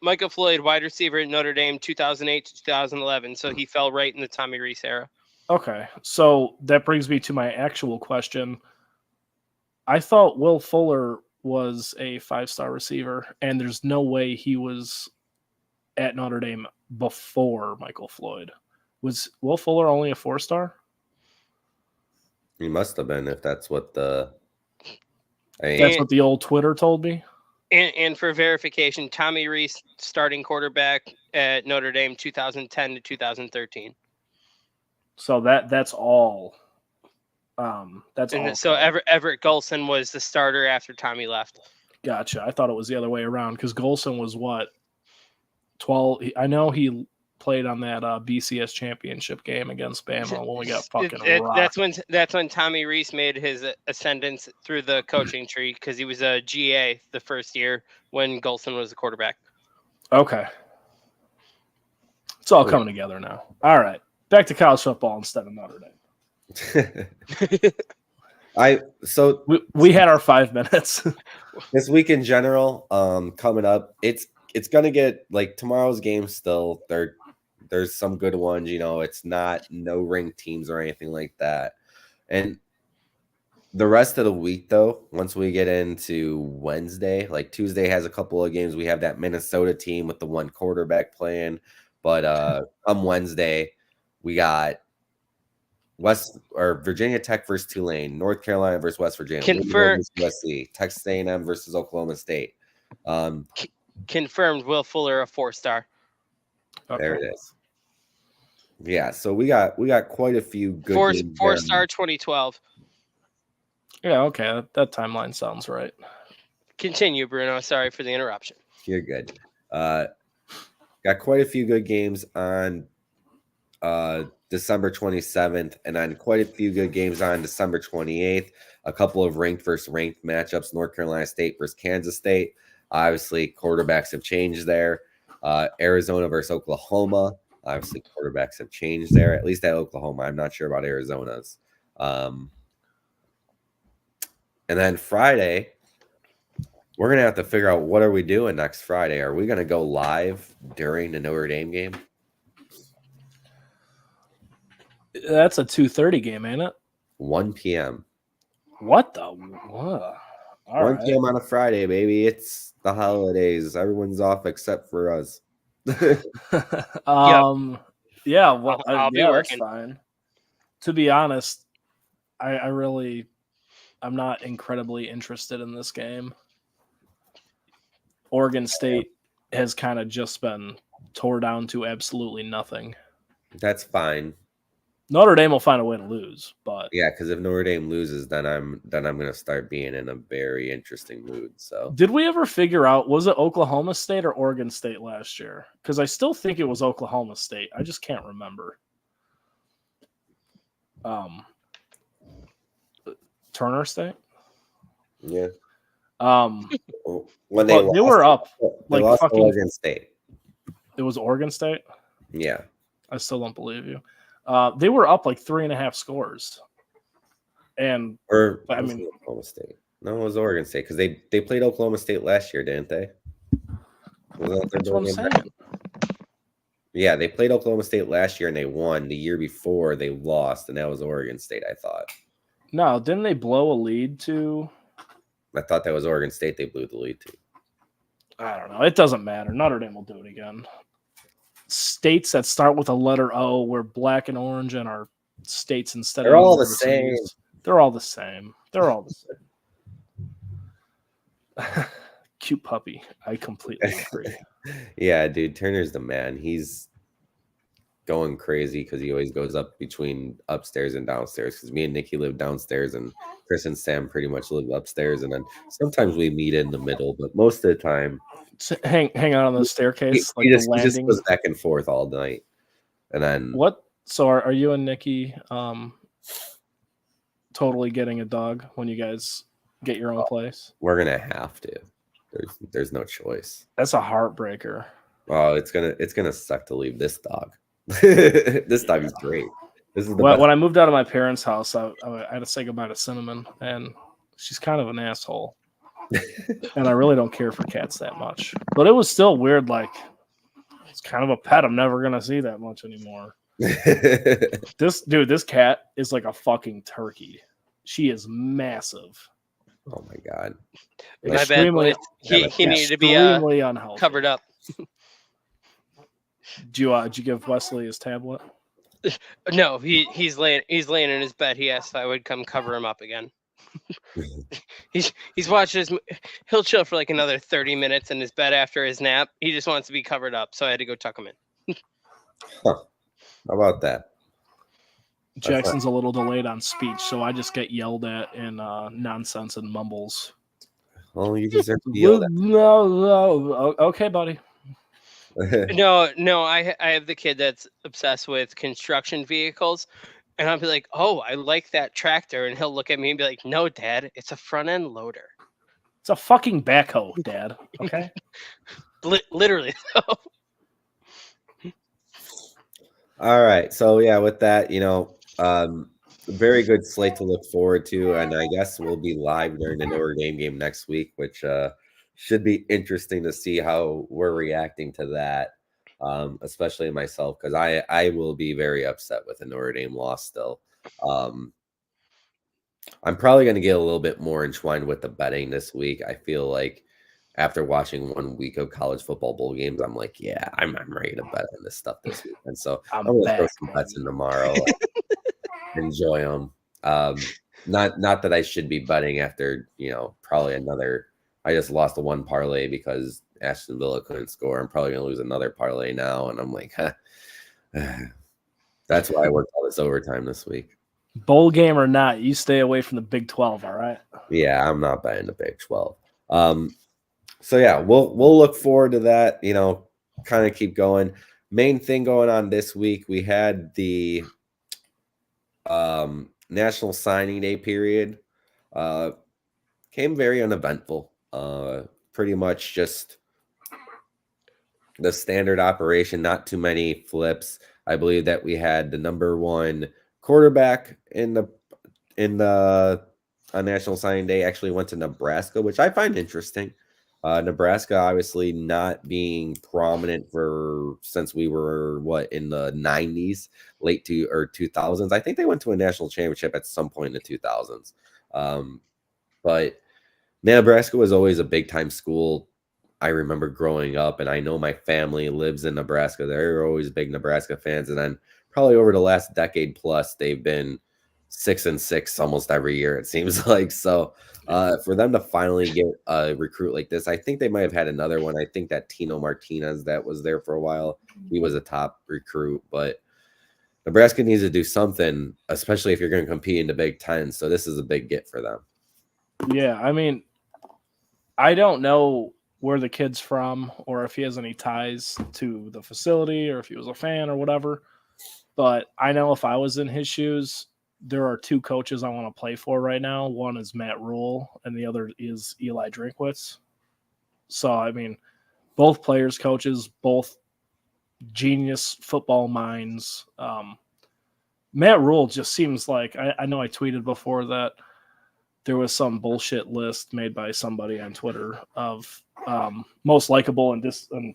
Michael Floyd, wide receiver at Notre Dame, 2008 to 2011. So he fell right in the Tommy Reese era. Okay, so that brings me to my actual question. I thought Will Fuller was a 5-star receiver, and there's no way he was at Notre Dame before Michael Floyd. Was Will Fuller only a 4-star? He must have been, if that's what that's what the old Twitter told me. And for verification, Tommy Reese, starting quarterback at Notre Dame, 2010 to 2013. So that's all. That's all. So Everett Golson was the starter after Tommy left. Gotcha. I thought it was the other way around because Golson was what 12. I know he played on that BCS championship game against Bama when we got fucking rocked. That's when Tommy Reese made his ascendance through the coaching tree because he was a GA the first year when Golson was the quarterback. Okay, it's all coming together now. All right, back to college football instead of Notre Dame. We had our 5 minutes. This week in general, coming up, it's gonna get like tomorrow's game. Still, there's some good ones. It's not no ranked teams or anything like that. And the rest of the week, though, once we get into Wednesday, like Tuesday has a couple of games. We have that Minnesota team with the one quarterback playing, but come Wednesday, we got Virginia Tech versus Tulane, North Carolina versus West Virginia, Confirm- versus USC, Texas A&M versus Oklahoma State. Confirmed. Will Fuller a 4-star. There it is. Yeah, so we got quite a few good games. 4-star 2012. Yeah, okay. That timeline sounds right. Continue, Bruno. Sorry for the interruption. You're good. Got quite a few good games on December 27th, and then quite a few good games on December 28th. A couple of ranked versus ranked matchups: North Carolina State versus Kansas State. Obviously, quarterbacks have changed there. Arizona versus Oklahoma. Obviously, quarterbacks have changed there, at least at Oklahoma. I'm not sure about Arizona's. And then Friday, we're going to have to figure out what are we doing next Friday. Are we going to go live during the Notre Dame game? That's a 2:30 game, ain't it? 1 p.m. What the? What? 1 p.m. on a Friday, baby. It's the holidays. Everyone's off except for us. Yeah, well, I'll be yeah, working. that's fine. To be honest, I'm not incredibly interested in this game. Oregon State has kind of just been tore down to absolutely nothing. That's fine. Notre Dame will find a way to lose, but Yeah, because if Notre Dame loses, then I'm gonna start being in a very interesting mood. So did we ever figure out, was it Oklahoma State or Oregon State last year? Because I still think it was Oklahoma State. I just can't remember. Turner State? yeah. They When they were up they like lost to fucking. Oregon State. It was Oregon State? Yeah. I still don't believe you. They were up like 3.5 scores. And Or I mean, Oklahoma State. No, it was Oregon State because they played Oklahoma State last year, didn't they? that's what I'm saying. Yeah, they played Oklahoma State last year and they won. The year before they lost, and that was Oregon State, I thought. No, didn't they blow a lead to? I thought that was Oregon State they blew the lead to. I don't know. It doesn't matter. Notre Dame will do it again. States that start with a letter O, we're black and orange, and our states instead They're of all the same. universities. They're all the same. They're all the same. Cute puppy. I completely agree. Yeah, dude, Turner's the man. He's going crazy because he always goes up between upstairs and downstairs. Because me and Nikki live downstairs, and Chris and Sam pretty much live upstairs. And then sometimes we meet in the middle, but most of the time, hang out on the staircase, he just landing. goes back and forth all night. And then what? So are you and Nikki totally getting a dog when you guys get your own place? We're gonna have to. There's no choice. That's a heartbreaker. Oh, it's gonna suck to leave this dog. This dog is great. This is the best. When I moved out of my parents' house, I had to say goodbye to Cinnamon, and she's kind of an asshole. And I really don't care for cats that much. But it was still weird. Like, it's kind of a pet I'm never gonna see that much anymore. This cat is like a fucking turkey. She is massive. Oh my god. My bad, boys. He needed to be unhealthy. covered up. Did you give Wesley his tablet? No, he's laying in his bed. He asked if I would come cover him up again. he's watching his. He'll chill for like another 30 minutes in his bed after his nap. He just wants to be covered up, so I had to go tuck him in. Huh. How about that? Jackson's a little delayed on speech, so I just get yelled at in nonsense and mumbles. Well, you deserve to be yelled at. No. Okay, buddy. No, I have the kid that's obsessed with construction vehicles, and I'll be like, "Oh, I like that tractor," and he'll look at me and be like, "No, Dad, it's a front end loader. It's a fucking backhoe, Dad." Okay. Literally. All right. So yeah, with that, very good slate to look forward to, and I guess we'll be live during the Notre Dame game next week, which should be interesting to see how we're reacting to that, especially myself, because I will be very upset with a Notre Dame loss still. I'm probably going to get a little bit more entwined with the betting this week. I feel like after watching 1 week of college football bowl games, I'm like, yeah, I'm ready to bet on this stuff this week. And so I'm going to throw some bets in tomorrow. enjoy them. Not that I should be betting after, probably another. I just lost the one parlay because Aston Villa couldn't score. I'm probably going to lose another parlay now. And I'm like, that's why I worked all this overtime this week. Bowl game or not, you stay away from the Big 12, all right? Yeah, I'm not betting the Big 12. So yeah, we'll look forward to that, kind of keep going. Main thing going on this week, we had the National Signing Day period. Came very uneventful. Pretty much just the standard operation, not too many flips. I believe that we had the number one quarterback in the on National Signing Day actually went to Nebraska, which I find interesting. Nebraska obviously not being prominent since we were in the 90s, late 2000s. I think they went to a national championship at some point in the 2000s. But Nebraska was always a big time school. I remember growing up, and I know my family lives in Nebraska. They're always big Nebraska fans. And then probably over the last decade plus, they've been 6-6 almost every year, it seems like. So for them to finally get a recruit like this, I think they might have had another one. I think that Tino Martinez that was there for a while, he was a top recruit. But Nebraska needs to do something, especially if you're going to compete in the Big Ten. So this is a big get for them. Yeah, I mean, I don't know where the kid's from or if he has any ties to the facility or if he was a fan or whatever. But I know if I was in his shoes, there are two coaches I want to play for right now. One is Matt Rule and the other is Eli Drinkwitz. So, I mean, both players, coaches, both genius football minds. Matt Rule just seems like, I know I tweeted before that there was some bullshit list made by somebody on Twitter of most likable and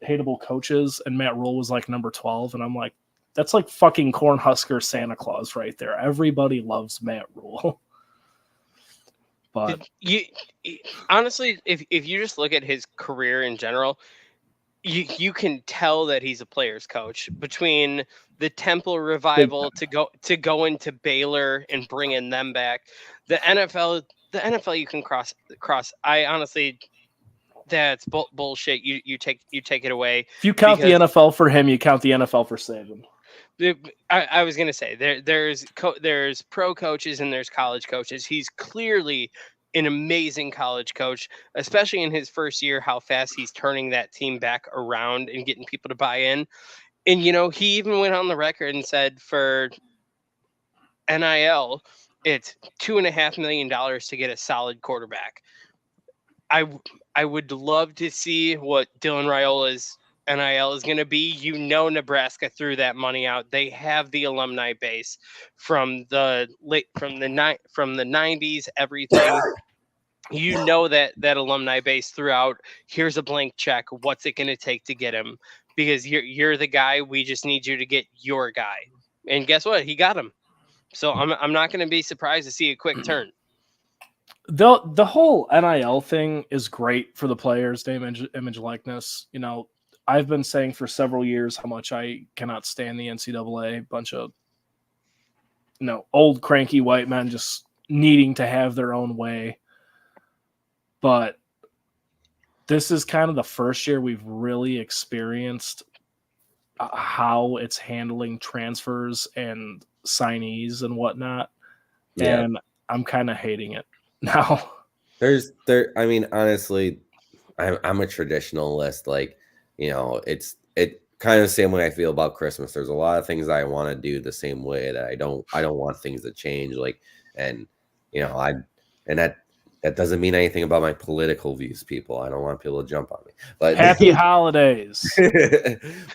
hateable coaches, and Matt Rule was like number 12, and I'm like, that's like fucking Cornhusker Santa Claus right there. Everybody loves Matt Rule. But you honestly, if you just look at his career in general, you can tell that he's a player's coach. Between the Temple revival to go into Baylor and bringing them back, the NFL you can cross. I honestly, that's bullshit. You take it away. If you count the NFL for him, you count the NFL for Saban. I was gonna say there's pro coaches and there's college coaches. He's clearly an amazing college coach, especially in his first year, how fast he's turning that team back around and getting people to buy in. And, he even went on the record and said for NIL, it's $2.5 million to get a solid quarterback. I would love to see what Dylan Raiola's NIL is going to be. Nebraska threw that money out. They have the alumni base from the 90s, everything. That alumni base throughout. Here's a blank check. What's it going to take to get him? Because you're the guy. We just need you to get your guy. And guess what? He got him. So I'm not going to be surprised to see a quick turn. The whole NIL thing is great for the players, name, image, likeness. I've been saying for several years how much I cannot stand the NCAA. Bunch of old cranky white men just needing to have their own way. But this is kind of the first year we've really experienced how it's handling transfers and signees and whatnot. Yeah. And I'm kind of hating it now. I mean, honestly, I'm a traditionalist. Like, it kind of the same way I feel about Christmas. There's a lot of things I want to do the same way that I don't want things to change. Like, and that doesn't mean anything about my political views, people. I don't want people to jump on me. But happy holidays.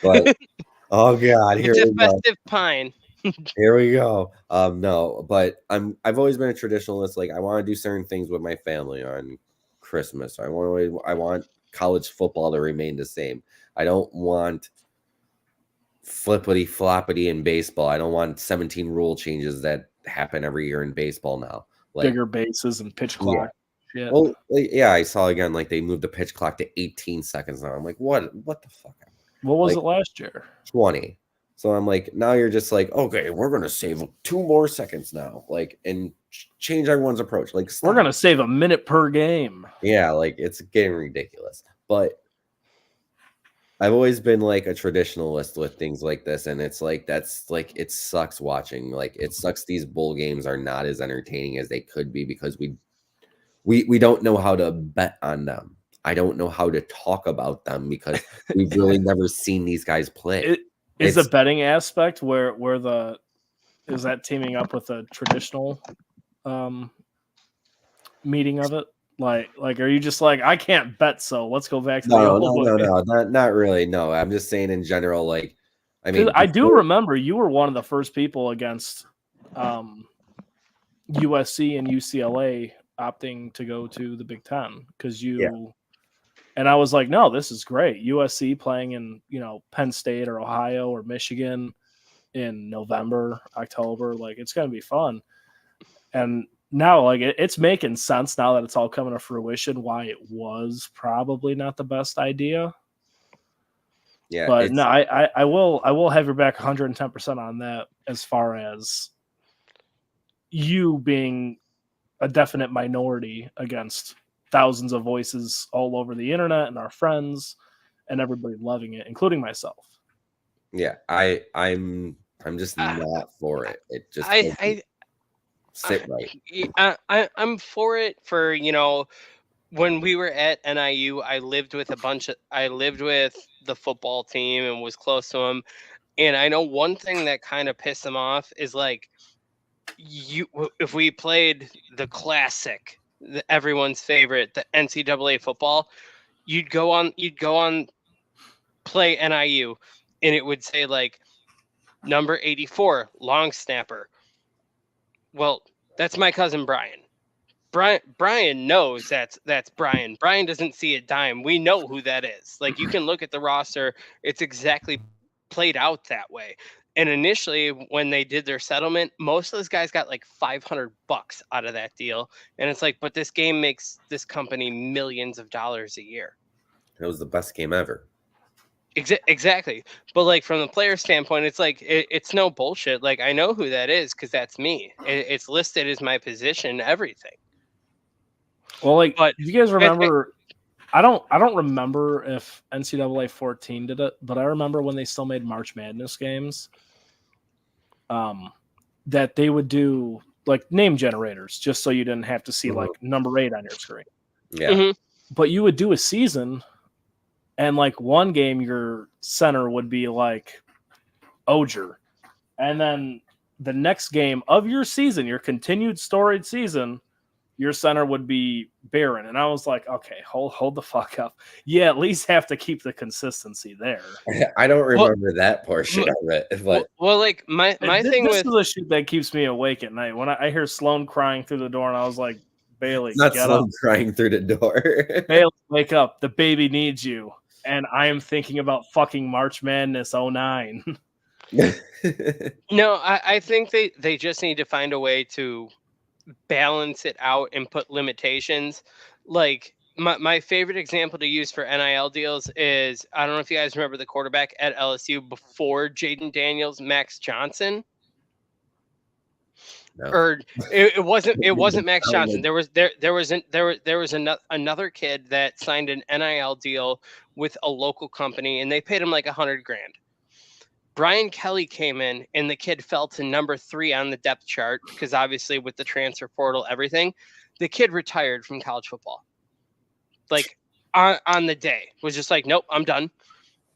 But oh god, here it's a festive pine. Here we go. No, but I've always been a traditionalist. Like, I want to do certain things with my family on Christmas. I want college football to remain the same. I don't want flippity floppity in baseball. I don't want 17 rule changes that happen every year in baseball now. Like, bigger bases and pitch clock. Yeah. Well, yeah, I saw again, like, they moved the pitch clock to 18 seconds now. I'm like, what the fuck? What was it last year? 20. So I'm like, now you're just like, okay, we're gonna save 2 more seconds now, like, and change everyone's approach. Like, We're stop. gonna save a minute per game. Yeah, like it's getting ridiculous. But I've always been like a traditionalist with things like this, and it's like that's like it sucks watching. Like it sucks these bowl games are not as entertaining as they could be because we don't know how to bet on them. I don't know how to talk about them because we've really never seen these guys play. Is the betting aspect where the is that teaming up with a traditional meeting of it? Like, are you just like, I can't bet, so let's go back to the old way? No, not really. No, I'm just saying in general. Like, I mean, I do remember you were one of the first people against USC and UCLA opting to go to the Big Ten because you. And I was like, no, this is great. USC playing in Penn State or Ohio or Michigan in November, October, like it's gonna be fun. And now, like it's making sense now that it's all coming to fruition. Why it was probably not the best idea. Yeah, but no, I will have your back 110% on that as far as you being a definite minority against thousands of voices all over the internet and our friends and everybody loving it, including myself. Yeah, I'm just not for it. It just sit right. I'm for it for, when we were at NIU, I lived with the football team and was close to them. And I know one thing that kind of pissed them off is like if we played the classic, everyone's favorite, the NCAA football, you'd go on play NIU and it would say like number 84, long snapper. Well, that's my cousin Brian. Brian knows that's Brian. Brian doesn't see a dime. We know who that is. Like you can look at the roster, it's exactly played out that way. And initially when they did their settlement, most of those guys got like $500 out of that deal. And it's like, but this game makes this company millions of dollars a year. It was the best game ever. Exactly. But like from the player standpoint, it's like it's no bullshit. Like I know who that is because that's me. It's listed as my position, everything. Well, like, but if you guys remember, I don't remember if NCAA 14 did it, but I remember when they still made March Madness games, that they would do like name generators just so you didn't have to see like number 8 on your screen. Yeah. Mm-hmm. But you would do a season, and like one game your center would be like Ogier, and then the next game of your season, your continued storied season, your center would be Barron. And I was like, okay, hold the fuck up. Yeah, at least have to keep the consistency there. I don't remember that portion of it. But well, like my thing this with is the shit that keeps me awake at night. When I hear Sloan crying through the door, and I was like, Bailey, not get Sloan up. crying through the door. Bailey, wake up. The baby needs you. And I am thinking about fucking March Madness 09. No, I think they just need to find a way to balance it out and put limitations. Like my favorite example to use for NIL deals is, I don't know if you guys remember the quarterback at LSU before Jaden Daniels, Max Johnson. No. Or it wasn't Max Johnson. There was another kid that signed an NIL deal with a local company, and they paid him like $100,000. Brian Kelly came in, and the kid fell to number 3 on the depth chart because obviously with the transfer portal, everything, the kid retired from college football. Like on the day, was just like, nope, I'm done.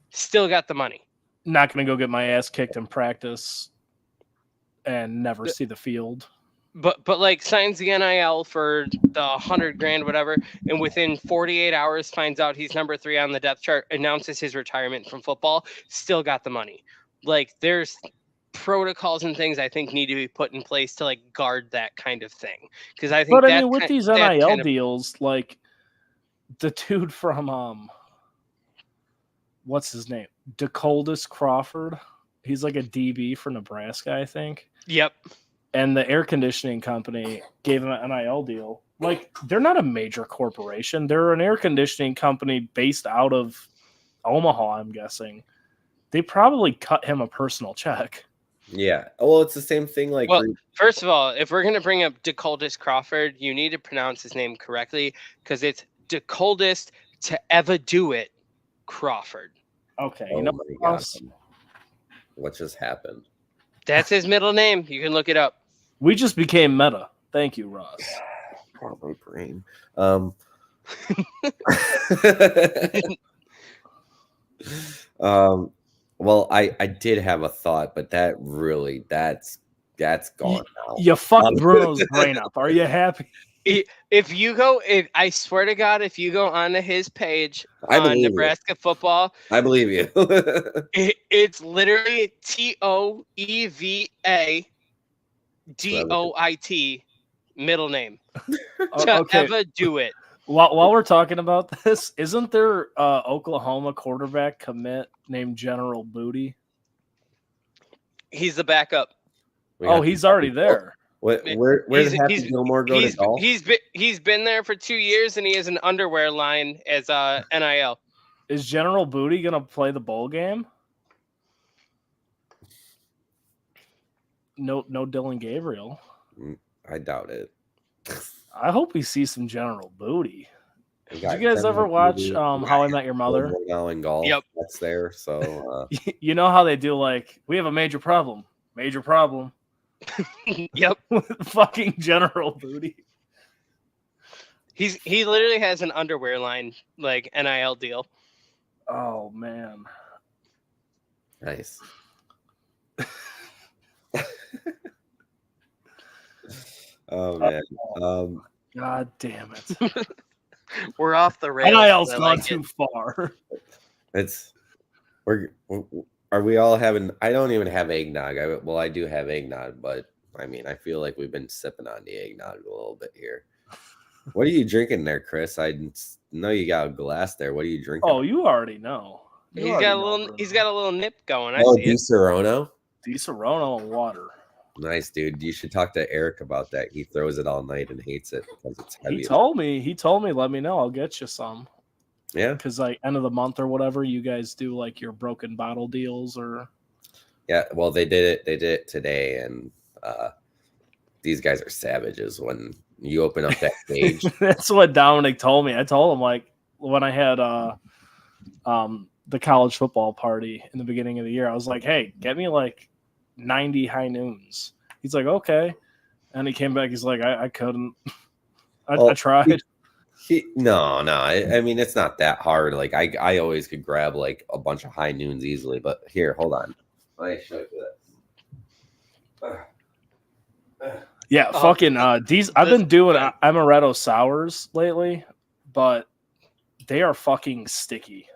Still got the money. Not going to go get my ass kicked in practice and never see the field. But like signs the NIL for the $100,000, whatever, and within 48 hours finds out he's number 3 on the depth chart, announces his retirement from football, still got the money. Like there's protocols and things I think need to be put in place to like guard that kind of thing. Because I think, but I mean, with these NIL deals, like the dude from what's his name, DeColdis Crawford, he's like a DB for Nebraska, I think. Yep. And the air conditioning company gave him an NIL deal. Like, they're not a major corporation. They're an air conditioning company based out of Omaha, I'm guessing. They probably cut him a personal check. Yeah. Well, it's the same thing. Like, Well, first of all, if we're gonna bring up DeColdest Crawford, you need to pronounce his name correctly because it's DeColdest to ever do it, Crawford. Okay, oh you know my what God, else? what just happened? That's his middle name. You can look it up. We just became meta. Thank you, Ross. Poor my brain. Well, I did have a thought, but that's gone now. You fucked Bruno's brain up. Are you happy? If you go, I swear to God, if you go onto his page I on believe Nebraska football, I believe you. it's literally TOEVADOIT middle name. To Okay. ever do it. While we're talking about this, isn't there Oklahoma quarterback commit named General Booty? He's the backup. He's already there. Where did Happy Gilmore go to golf? He's been there for 2 years, and he has an underwear line as NIL. Is General Booty gonna play the bowl game? No, Dylan Gabriel. I doubt it. I hope we see some General Booty. Did you guys ever watch How I Met Your Mother? Now in golf, yep, that's there. So you know how they do, like, we have a major problem. Yep. With fucking General Booty. He literally has an underwear line, like NIL deal. Oh man. Nice. Oh man. God damn it. We're off the rails. NIL's gone too far. Are we all having? I don't even have eggnog. I do have eggnog, but I mean, I feel like we've been sipping on the eggnog a little bit here. What are you drinking there, Chris? I know you got a glass there. What are you drinking? Oh, you already know. He's got a little nip going. I see Di Serono. Di Serono and water. Nice, dude. You should talk to Eric about that. He throws it all night and hates it because it's heavy. He told me, let me know. I'll get you some. Yeah. Because like end of the month or whatever, you guys do like your broken bottle deals or. Yeah, well, they did it today, and these guys are savages when you open up that page. That's what Dominic told me. I told him, like, when I had the college football party in the beginning of the year, I was like, hey, get me like 90 high noons. He's like, okay. And he came back, he's like, I couldn't. I tried. No. I mean, it's not that hard. Like I always could grab like a bunch of high noons easily. But here, hold on. Let me show you this. Yeah, fucking these. I've been doing amaretto sours lately, but they are fucking sticky,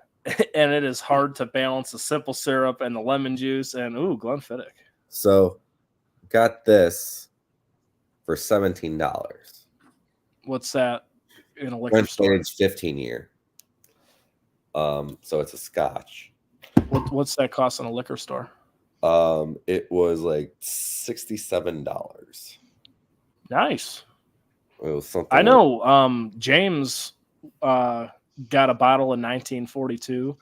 and it is hard to balance the simple syrup and the lemon juice and Glenfiddich. So, got this for $17. What's that in a liquor store? It's 15-year. So it's a Scotch. What's that cost in a liquor store? It was like $67. Nice. It was something. I know. James got a bottle in 1942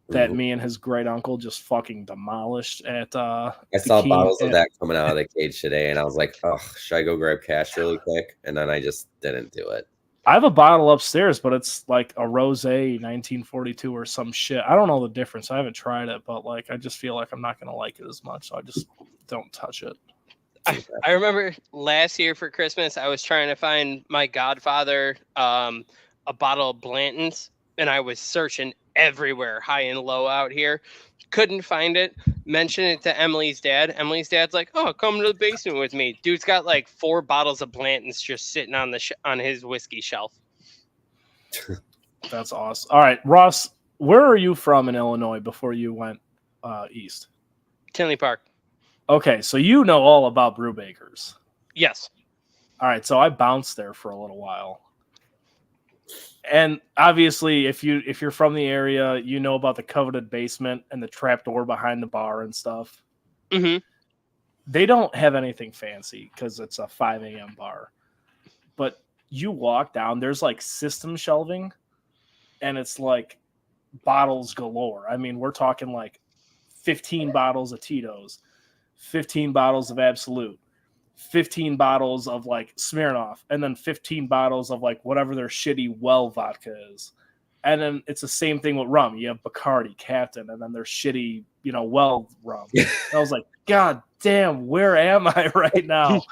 that me and his great uncle just fucking demolished at. I saw bottles of that coming out of the cage today, and I was like, "Oh, should I go grab cash really quick?" And then I just didn't do it. I have a bottle upstairs, but it's like a rosé 1942 or some shit. I don't know the difference. I haven't tried it, but like I just feel like I'm not gonna like it as much, so I just don't touch it. I remember last year for Christmas, I was trying to find my godfather a bottle of Blanton's, and I was searching everywhere, high and low out here. Couldn't find it. Mentioned it to Emily's dad. Emily's dad's like, "Oh, come to the basement with me." Dude's got like 4 bottles of Blanton's just sitting on on his whiskey shelf. That's awesome. All right, Ross, where are you from in Illinois before you went east? Tinley Park. Okay, so you know all about Brewbakers. Yes. All right, so I bounced there for a little while. And obviously, if you're from the area, you know about the coveted basement and the trapdoor behind the bar and stuff. Mm-hmm. They don't have anything fancy because it's a 5 a.m. bar. But you walk down, there's like system shelving, and it's like bottles galore. I mean, we're talking like 15 bottles of Tito's, 15 bottles of Absolute, 15 bottles of like Smirnoff, and then 15 bottles of like whatever their shitty well vodka is. And then it's the same thing with rum. You have Bacardi, Captain, and then their shitty, well rum. And I was like, God damn, where am I right now?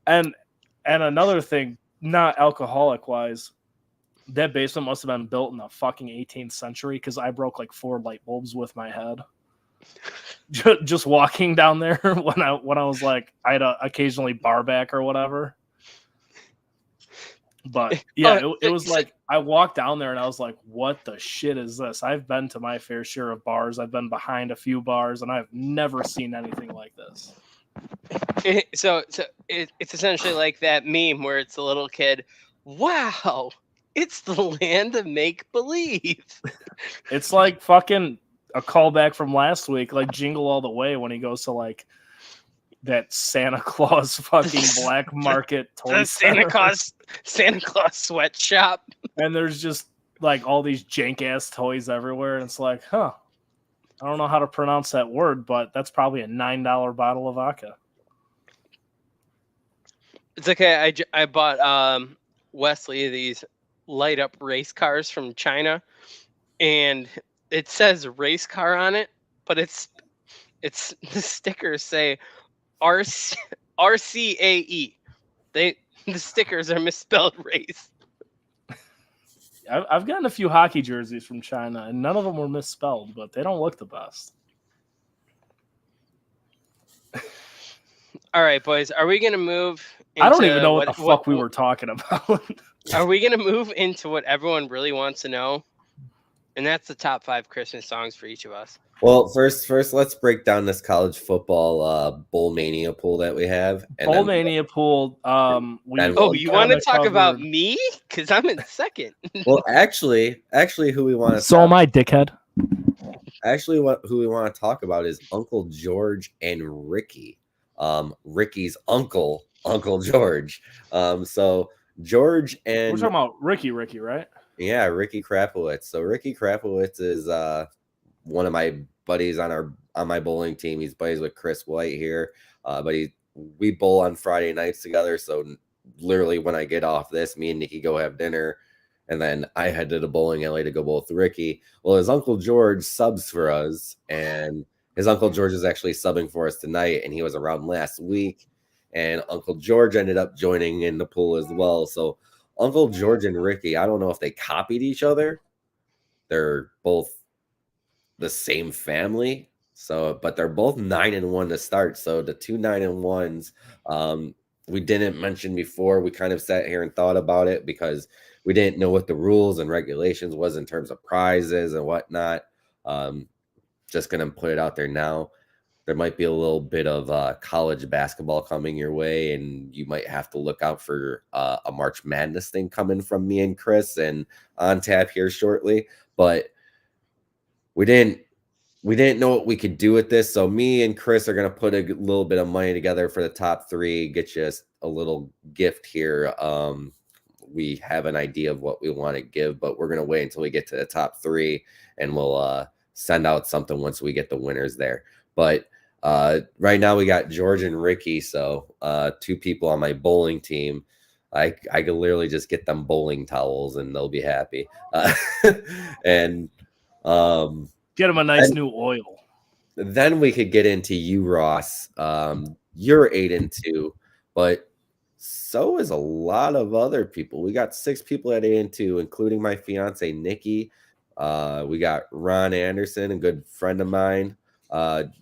And another thing, not alcoholic wise, that basement must have been built in the fucking 18th century because I broke like 4 light bulbs with my head. Just walking down there when I was like, I'd occasionally bar back or whatever. But yeah, it was like I walked down there and I was like, what the shit is this? I've been to my fair share of bars. I've been behind a few bars and I've never seen anything like this. So it's essentially like that meme where it's a little kid. Wow, it's the land of make believe. It's like fucking a callback from last week, like Jingle All the Way when he goes to like that Santa Claus fucking black market toy the Santa Claus sweatshop. And there's just like all these jank ass toys everywhere. And it's like, I don't know how to pronounce that word, but that's probably a $9 bottle of vodka. It's okay. I bought Wesley these light up race cars from China, and it says race car on it, but it's the stickers say RCAE. The stickers are misspelled race. I've gotten a few hockey jerseys from China, and none of them were misspelled, but they don't look the best. All right, boys. Are we going to move I don't even know what the fuck we were talking about. Are we going to move into what everyone really wants to know? And that's the top 5 Christmas songs for each of us. Well, first, let's break down this college football bowl mania pool that we have. Bowl mania pool. You want to talk about me? Because I'm in second. Well, actually, who we want to? So am I, dickhead. Actually, who we want to talk about is Uncle George and Ricky. Ricky's uncle, Uncle George. So George and we're talking about Ricky, right? Yeah, Ricky Krapowitz. So Ricky Krapowitz is one of my buddies on my bowling team. He's buddies with Chris White here. But we bowl on Friday nights together. So literally when I get off this, me and Nikki go have dinner. And then I head to the bowling alley to go bowl with Ricky. Well, his Uncle George subs for us. And his Uncle George is actually subbing for us tonight. And he was around last week. And Uncle George ended up joining in the pool as well. So Uncle George and Ricky, I don't know if they copied each other. They're both the same family. So, but they're both 9-1 to start. So the 2 9-1s, we didn't mention before. We kind of sat here and thought about it because we didn't know what the rules and regulations was in terms of prizes and whatnot. Just going to put it out there now. There might be a little bit of college basketball coming your way, and you might have to look out for a March Madness thing coming from me and Chris and On Tap here shortly. But we didn't know what we could do with this. So me and Chris are going to put a little bit of money together for the top 3, get you a little gift here. We have an idea of what we want to give, but we're going to wait until we get to the top 3, and we'll send out something once we get the winners there. But right now we got George and Ricky. So 2 people on my bowling team. I could literally just get them bowling towels and they'll be happy. And get them a nice new oil. Then we could get into you, Ross. You're 8-2, but so is a lot of other people. We got 6 people at 8-2, including my fiance Nikki. We got Ron Anderson, a good friend of mine.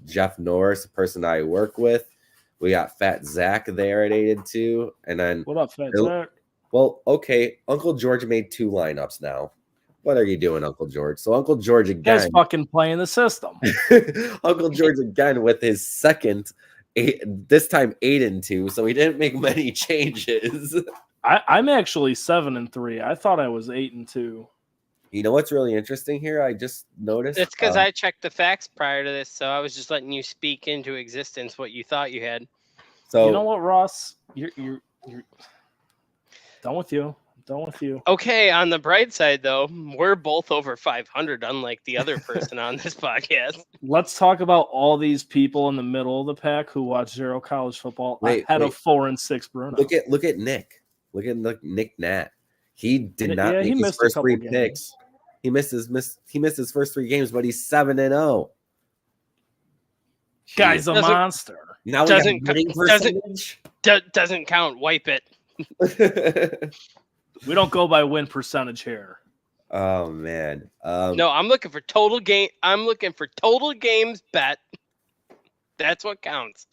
Jeff Norris, a person I work with. We got Fat Zach there at 8-2. And then what up, Fat Zach? Well, okay. Uncle George made 2 lineups now. What are you doing, Uncle George? So Uncle George again. He's fucking playing the system. Uncle George again with his second, this time 8-2. So he didn't make many changes. I'm actually 7-3. I thought I was 8-2. You know what's really interesting here? I just noticed. It's because I checked the facts prior to this, so I was just letting you speak into existence what you thought you had. So you know what, Ross? You're done with you. Done with you. Okay, on the bright side, though, we're both over 500, unlike the other person on this podcast. Let's talk about all these people in the middle of the pack who watch zero college football ahead of 4 and 6 Bruno. Look at Nick. Look at Nick Nat. He did not make his first 3 picks. He missed his first 3 games, but he's 7-0. Guy's a monster. Now doesn't count. Wipe it. We don't go by win percentage here. Oh man. No, I'm looking for total game. I'm looking for total games bet. That's what counts.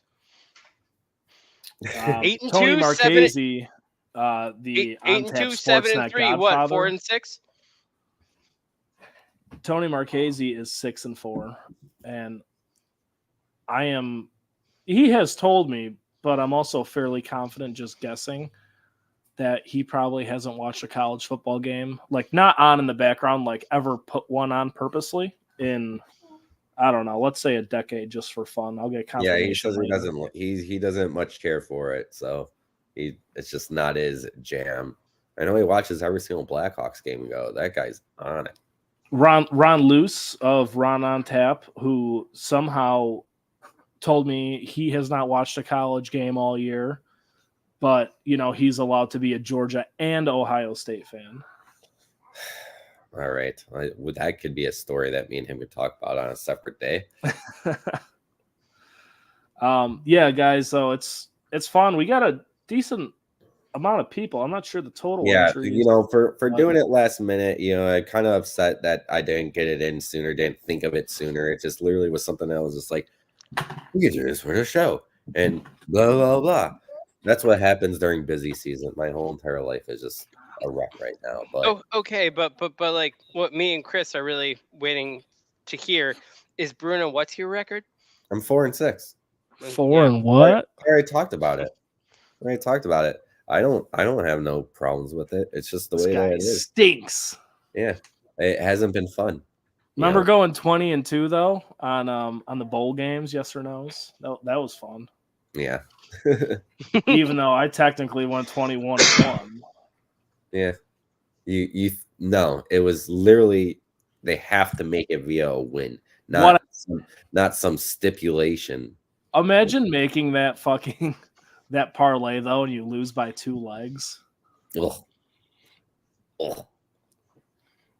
8-2, Tony Marchese, the 8-2, 7-3. What? 4 and 6. Tony Marchese is 6-4, and I am. He has told me, but I'm also fairly confident, just guessing, that he probably hasn't watched a college football game, like not on in the background, like ever put one on purposely in, I don't know, let's say a decade, just for fun. I'll get confirmation. Yeah, he doesn't much care for it, so it's just not his jam. I know he watches every single Blackhawks game go. That guy's on it. Ron Luce of Ron on Tap, who somehow told me he has not watched a college game all year, but he's allowed to be a Georgia and Ohio State fan. All right, that could be a story that me and him could talk about on a separate day. Yeah, guys. So it's fun. We got a decent amount of people. I'm not sure the total. Yeah, for doing it last minute, I kind of upset that I didn't get it in sooner, didn't think of it sooner. It just literally was something that was just like, we could do this for the show and blah blah blah. That's what happens during busy season. My whole entire life is just a wreck right now. But okay, but like what me and Chris are really waiting to hear is, Bruno, what's your record? I'm 4 and 6. 4 and what? I already talked about it. I don't have no problems with it. It's just the way that it is. Stinks. Yeah, it hasn't been fun. Remember going 20-2 though on the bowl games? Yes or no's? That was fun. Yeah. Even though I technically went 21-1. Yeah. No, it was literally they have to make it via a win, not some stipulation. Imagine making that that parlay though, and you lose by 2 legs. Ugh.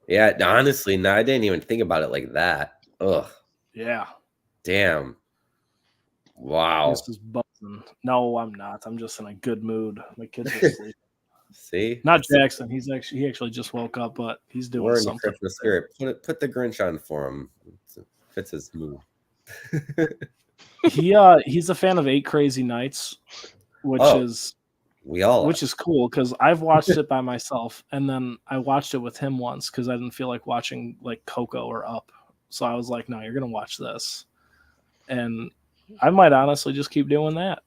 Yeah, honestly, no, I didn't even think about it like that. Ugh. Yeah. Damn. Wow. This is buzzing. No, I'm not. I'm just in a good mood. My kids are asleep. See? Not Jackson. He actually just woke up, but he's doing something. We're in the Christmas spirit. Put the Grinch on for him. It fits his mood. He's a fan of 8 Crazy Nights, which is cool because I've watched it by myself, and then I watched it with him once because I didn't feel like watching like Coco or Up. So I was like, no, you're gonna watch this. And I might honestly just keep doing that.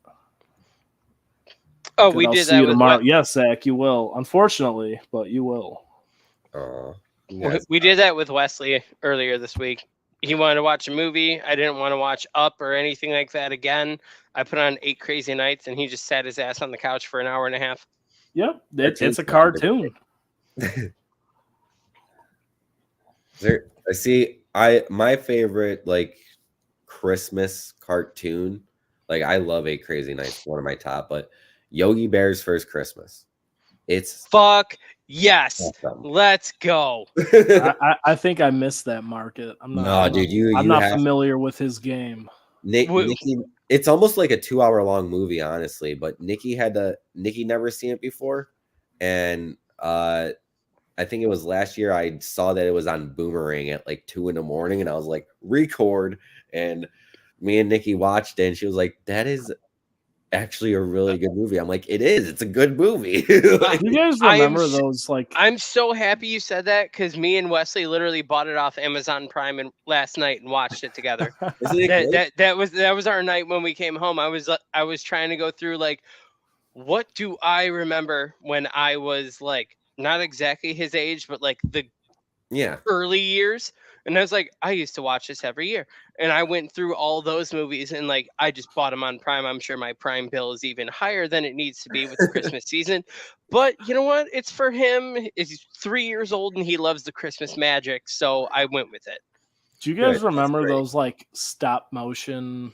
Oh, we did that with tomorrow. Yes, Zach, you will. Unfortunately, but you will. We did that with Wesley earlier this week. He wanted to watch a movie. I didn't want to watch Up or anything like that again. I put on 8 Crazy Nights, and he just sat his ass on the couch for an hour and a half. Yep, it's a cartoon. My favorite like Christmas cartoon. Like I love 8 Crazy Nights, one of my top, but Yogi Bear's First Christmas. It's fuck yes. Awesome. Let's go. I think I missed that market. I'm not familiar with his game. Nikki, it's almost like a 2-hour-long movie, honestly. But Nikki never seen it before, and I think it was last year. I saw that it was on Boomerang at like 2 a.m, and I was like, record. And me and Nikki watched it, and she was like, "That is actually a really good movie." I'm like, it is. It's a good movie. Like, you guys remember those? Like, I'm so happy you said that because me and Wesley literally bought it off Amazon Prime last night and watched it together. that was our night when we came home. I was trying to go through like, what do I remember when I was like not exactly his age, but like the early years. And I was like, I used to watch this every year. And I went through all those movies and like I just bought them on Prime. I'm sure my Prime bill is even higher than it needs to be with the Christmas season. But you know what? It's for him. He's 3 years old and he loves the Christmas magic. So I went with it. Do you guys remember those like stop motion,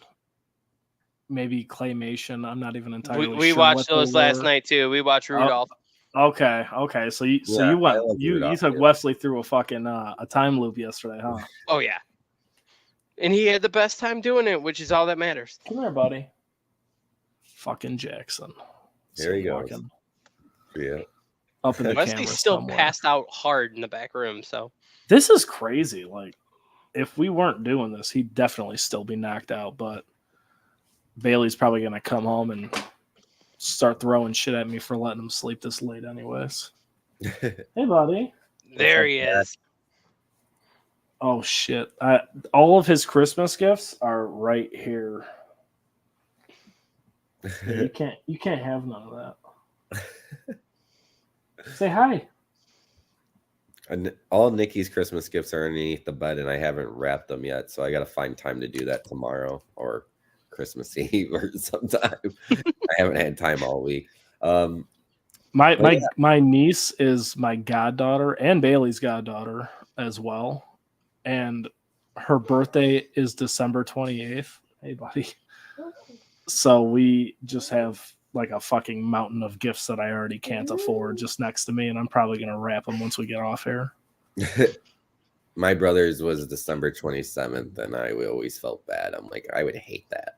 maybe claymation? I'm not even entirely sure. We watched those last night too. We watched Rudolph. Okay. So you took Wesley through a fucking a time loop yesterday, huh? Oh yeah. And he had the best time doing it, which is all that matters. Come here, buddy. Fucking Jackson. There he goes. Yeah. Up in the Wesley's still somewhere. passed out hard in the back room. So this is crazy. Like, if we weren't doing this, he'd definitely still be knocked out. But Bailey's probably gonna come home and start throwing shit at me for letting him sleep this late, anyways. Hey, buddy. There he is. Oh shit! All of his Christmas gifts are right here. Yeah, you can't have none of that. Say hi. And all Nikki's Christmas gifts are underneath the bed, and I haven't wrapped them yet, so I got to find time to do that tomorrow or Christmas Eve or sometime. I haven't had time all week. My niece is my goddaughter and Bailey's goddaughter as well. And her birthday is December 28th. Hey, buddy. So we just have like a fucking mountain of gifts that I already can't afford just next to me. And I'm probably going to wrap them once we get off here. My brother's was December 27th, and I always felt bad. I'm like, I would hate that.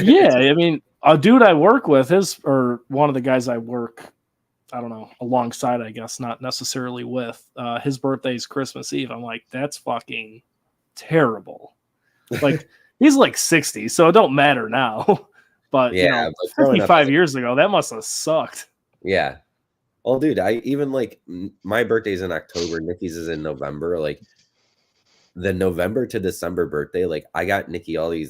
Yeah, I mean, a dude I work with or one of the guys I work, I don't know, alongside, I guess, not necessarily with, his birthday's Christmas Eve. I'm like, that's fucking terrible. Like, he's like 60, so it don't matter now. But, yeah, 55 years ago, that must have sucked. Yeah. Well, dude, I even like my birthday's in October. Nikki's is in November. Like, the November to December birthday, like, I got Nikki I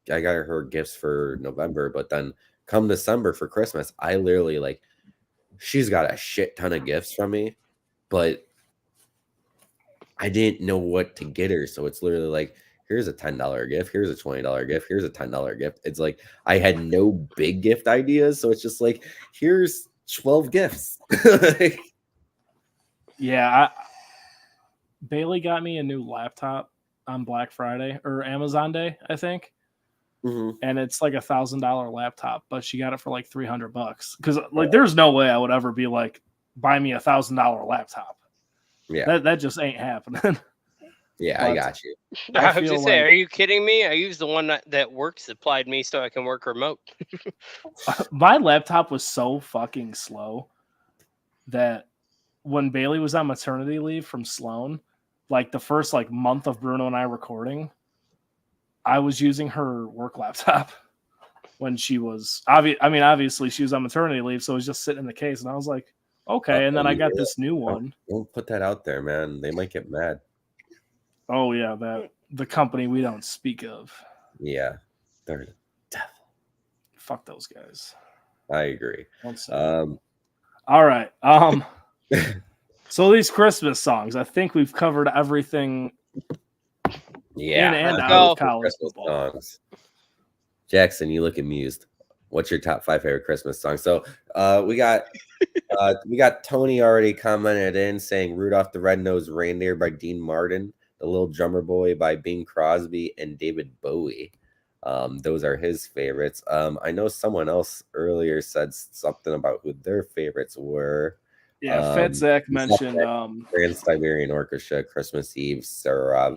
got her gifts for November, but then come December for Christmas, I literally, like, she's got a shit ton of gifts from me, but I didn't know what to get her. So it's literally like, here's a $10 gift, here's a $20 gift, here's a $10 gift. It's like I had no big gift ideas, so it's just like, here's 12 gifts. Yeah, Bailey got me a new laptop on Black Friday or Amazon Day, I think. Mm-hmm. And it's like $1,000 laptop, but she got it for like $300 because like there's no way I would ever be like, buy me $1,000 laptop. Yeah, that just ain't happening. Yeah, but I got you. I was just saying, are you kidding me? I use the one that work supplied me so I can work remote. My laptop was so fucking slow that when Bailey was on maternity leave from Sloan, like the first like month of Bruno and I recording, I was using her work laptop when she was obviously she was on maternity leave, so it was just sitting in the case, and I was like, okay. And then I got this new one. Don't put that out there, man. They might get mad. Oh yeah, the company we don't speak of. Yeah, they're the devil. Fuck those guys. I agree. All right. So these Christmas songs, I think we've covered everything. Yeah, in and out of college Christmas football. Songs. Jackson, you look amused. What's your top 5 favorite Christmas songs? So we got Tony already commented in saying Rudolph the Red-Nosed Reindeer by Dean Martin, The Little Drummer Boy by Bing Crosby, and David Bowie. Those are his favorites. I know someone else earlier said something about who their favorites were. Yeah, Fat Zach mentioned Trans-Siberian Orchestra, Christmas Eve, Sarah.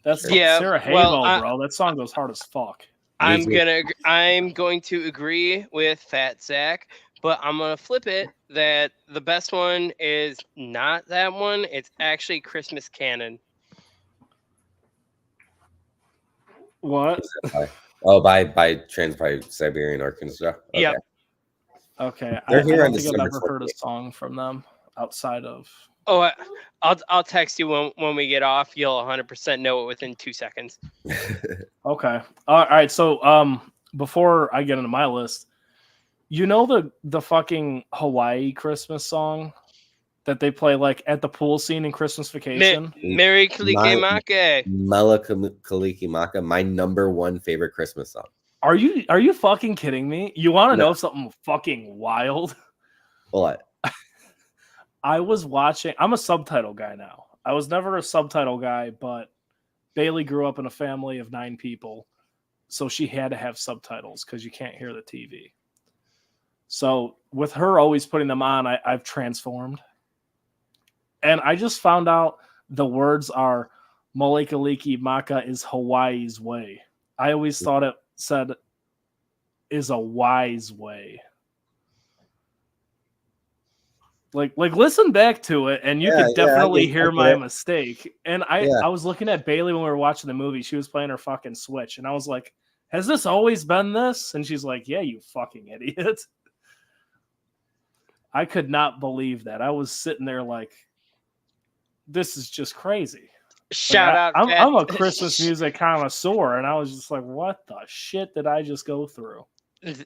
That's Sarah Halo, bro. That song goes hard as fuck. I'm going to agree with Fat Zach, but I'm gonna flip it that the best one is not that one. It's actually Christmas Canon. What? By Trans-Siberian Orchestra. Okay. Yep. Okay. They're here I on don't think I've ever 28th. heard a song from them outside of. Oh, I'll text you when we get off. You'll 100% know it within 2 seconds. Okay. All right. So before I get into my list, you know the fucking Hawaii Christmas song that they play like at the pool scene in Christmas Vacation? Merry Kalikimaka. Mela Kalikimaka, my number one favorite Christmas song. Are you fucking kidding me? You want to know something fucking wild? What? I was watching. I'm a subtitle guy now. I was never a subtitle guy, but Bailey grew up in a family of 9 people, so she had to have subtitles because you can't hear the TV. So with her always putting them on, I've transformed. And I just found out the words are Molikaliki Maka is Hawaii's way. I always thought it said is a wise way. Like listen back to it and you could definitely hear my mistake. And I was looking at Bailey when we were watching the movie. She was playing her fucking Switch. And I was like, has this always been this? And she's like, yeah, you fucking idiot. I could not believe that. I was sitting there like, this is just crazy. Shout out. I'm a Christmas music connoisseur, and I was just like, what the shit did I just go through?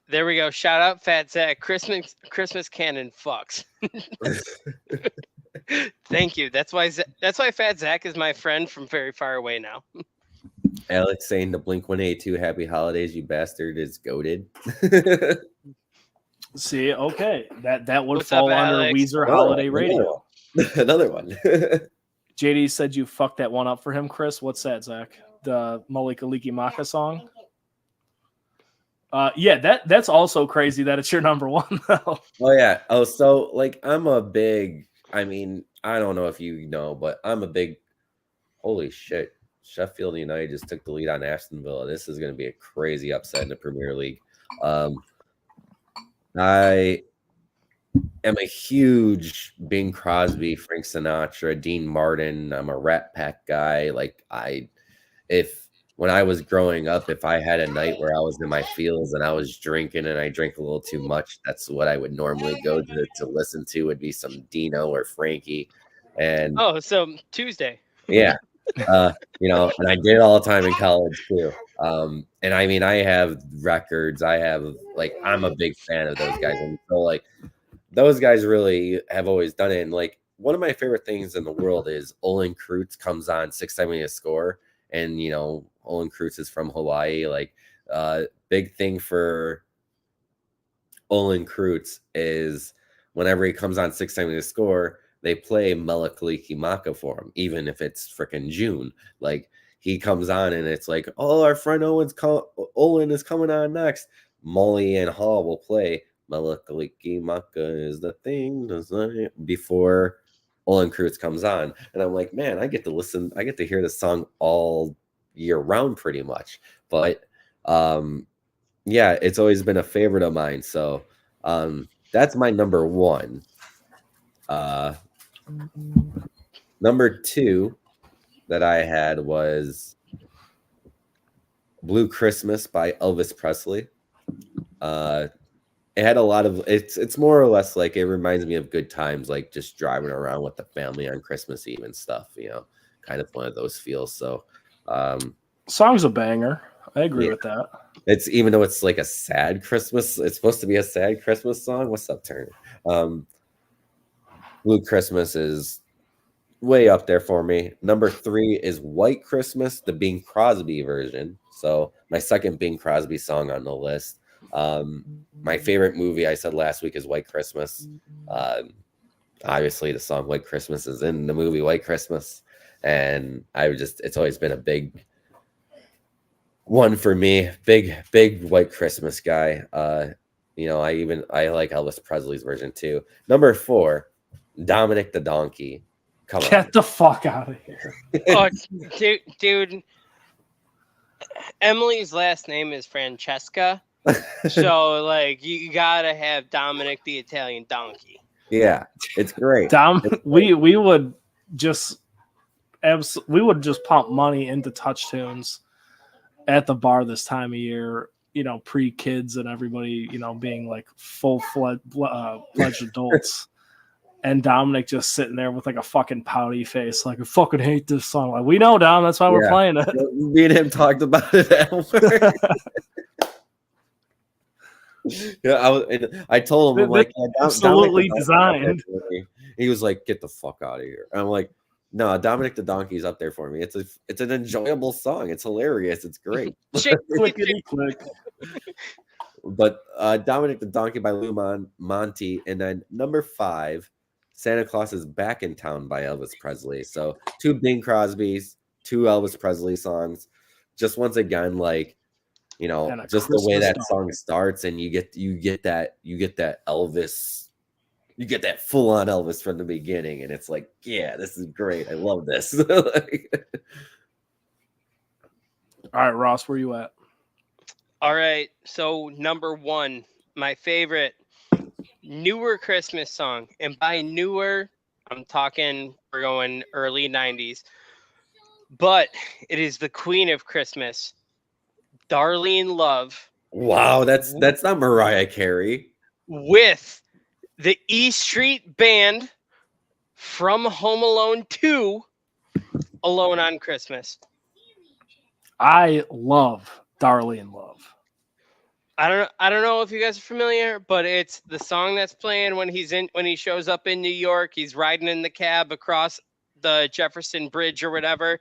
There we go. Shout out Fat Zach. Christmas canon fucks. Thank you. That's why Fat Zach is my friend from very far away now. Alex saying the Blink-182 Happy Holidays, you bastard, is goated. See, okay. That would What's fall up, under Alex? Weezer Holiday Radio. Another one. JD said you fucked that one up for him, Chris. What's that, Zach? The Molikaliki Maka song? Yeah, that's also crazy that it's your number one, though. Oh, yeah. Oh, so, like, I'm a big, I mean, I don't know if you know, but I'm a big, holy shit. Sheffield United just took the lead on Aston Villa. This is going to be a crazy upset in the Premier League. I am a huge Bing Crosby, Frank Sinatra, Dean Martin. I'm a Rat Pack guy. Like when I was growing up, if I had a night where I was in my feels and I was drinking and I drank a little too much, that's what I would normally go to listen to would be some Dino or Frankie. And so Tuesday. Yeah. And I did it all the time in college too. And I mean, I have records. I'm a big fan of those guys. And so like those guys really have always done it. And like one of my favorite things in the world is Olin Kreutz comes on 6 times to score. And, Olin Kreutz is from Hawaii. Like, big thing for Olin Kreutz is whenever he comes on 6 times to score, they play Mela Kalikimaka for him, even if it's freaking June. Like, he comes on and it's like, oh, our friend Olin is coming on next. Molly and Hall will play Mela Kalikimaka is the thing before Olin Kreutz comes on. And I'm like, man, I get to hear the song all year round pretty much. But it's always been a favorite of mine. So that's my number one. Number 2 that I had was Blue Christmas by Elvis Presley. It had a lot of it's more or less like it reminds me of good times, like just driving around with the family on Christmas Eve and stuff, kind of one of those feels. So song's a banger. I agree with that. It's even though it's like a sad Christmas, it's supposed to be a sad Christmas song. What's up, Turner? Blue Christmas is way up there for me. Number 3 is White Christmas, the Bing Crosby version. So my second Bing Crosby song on the list. My favorite movie I said last week is White Christmas. Obviously the song White Christmas is in the movie White Christmas. And it's always been a big one for me. Big White Christmas guy. I like Elvis Presley's version too. Number 4, Dominic the Donkey. Get the fuck out of here. Oh, dude. Emily's last name is Francesca. So, like, you gotta have Dominic the Italian Donkey. Yeah, it's great. We would just pump money into touch tunes at the bar this time of year. Pre-kids and everybody, being like full-fledged adults. And Dominic just sitting there with like a fucking pouty face, like I fucking hate this song. Like, we know, Dom, that's why we're playing it. Me and him talked about it at work. I told him, I'm like, yeah, absolutely designed. He was like, get the fuck out of here. And I'm like, no, Dominic the Donkey's up there for me. It's an enjoyable song. It's hilarious. It's great. Clickety click. But Dominic the Donkey by Lou Monte, and then number 5, Santa Claus is Back in Town by Elvis Presley. So 2 Bing Crosby's, 2 Elvis Presley songs. Just once again, like, you know, just the way that song starts, and you get that Elvis, you get that full on Elvis from the beginning, and it's like, yeah, this is great. I love this. All right, Ross, where you at? All right, so number 1, my favorite newer Christmas song, and by newer, I'm talking we're going early 90s, but it is the queen of Christmas, Darlene Love. Wow, that's not Mariah Carey. With the E Street Band from Home Alone 2, Alone on Christmas. I love Darlene Love. I don't know if you guys are familiar, but it's the song that's playing when he shows up in New York. He's riding in the cab across the Jefferson Bridge or whatever.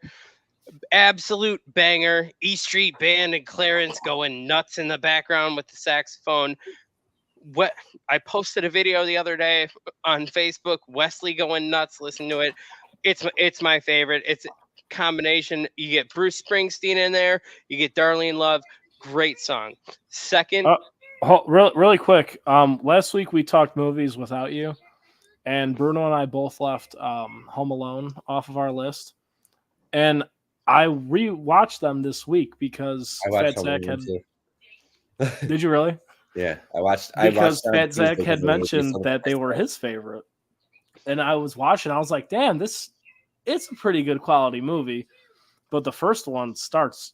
Absolute banger. E Street Band and Clarence going nuts in the background with the saxophone. What I posted a video the other day on Facebook. Wesley going nuts. Listen to it. It's my favorite. It's a combination. You get Bruce Springsteen in there. You get Darlene Love. Great song. Second, really quick. Last week we talked movies without you, and Bruno and I both left Home Alone off of our list, and I rewatched them this week because Fat Zach had. Did you really? Yeah, I watched. Because Fat Zach had mentioned that they were his favorite, and I was watching. I was like, "Damn, it's a pretty good quality movie," but the first one starts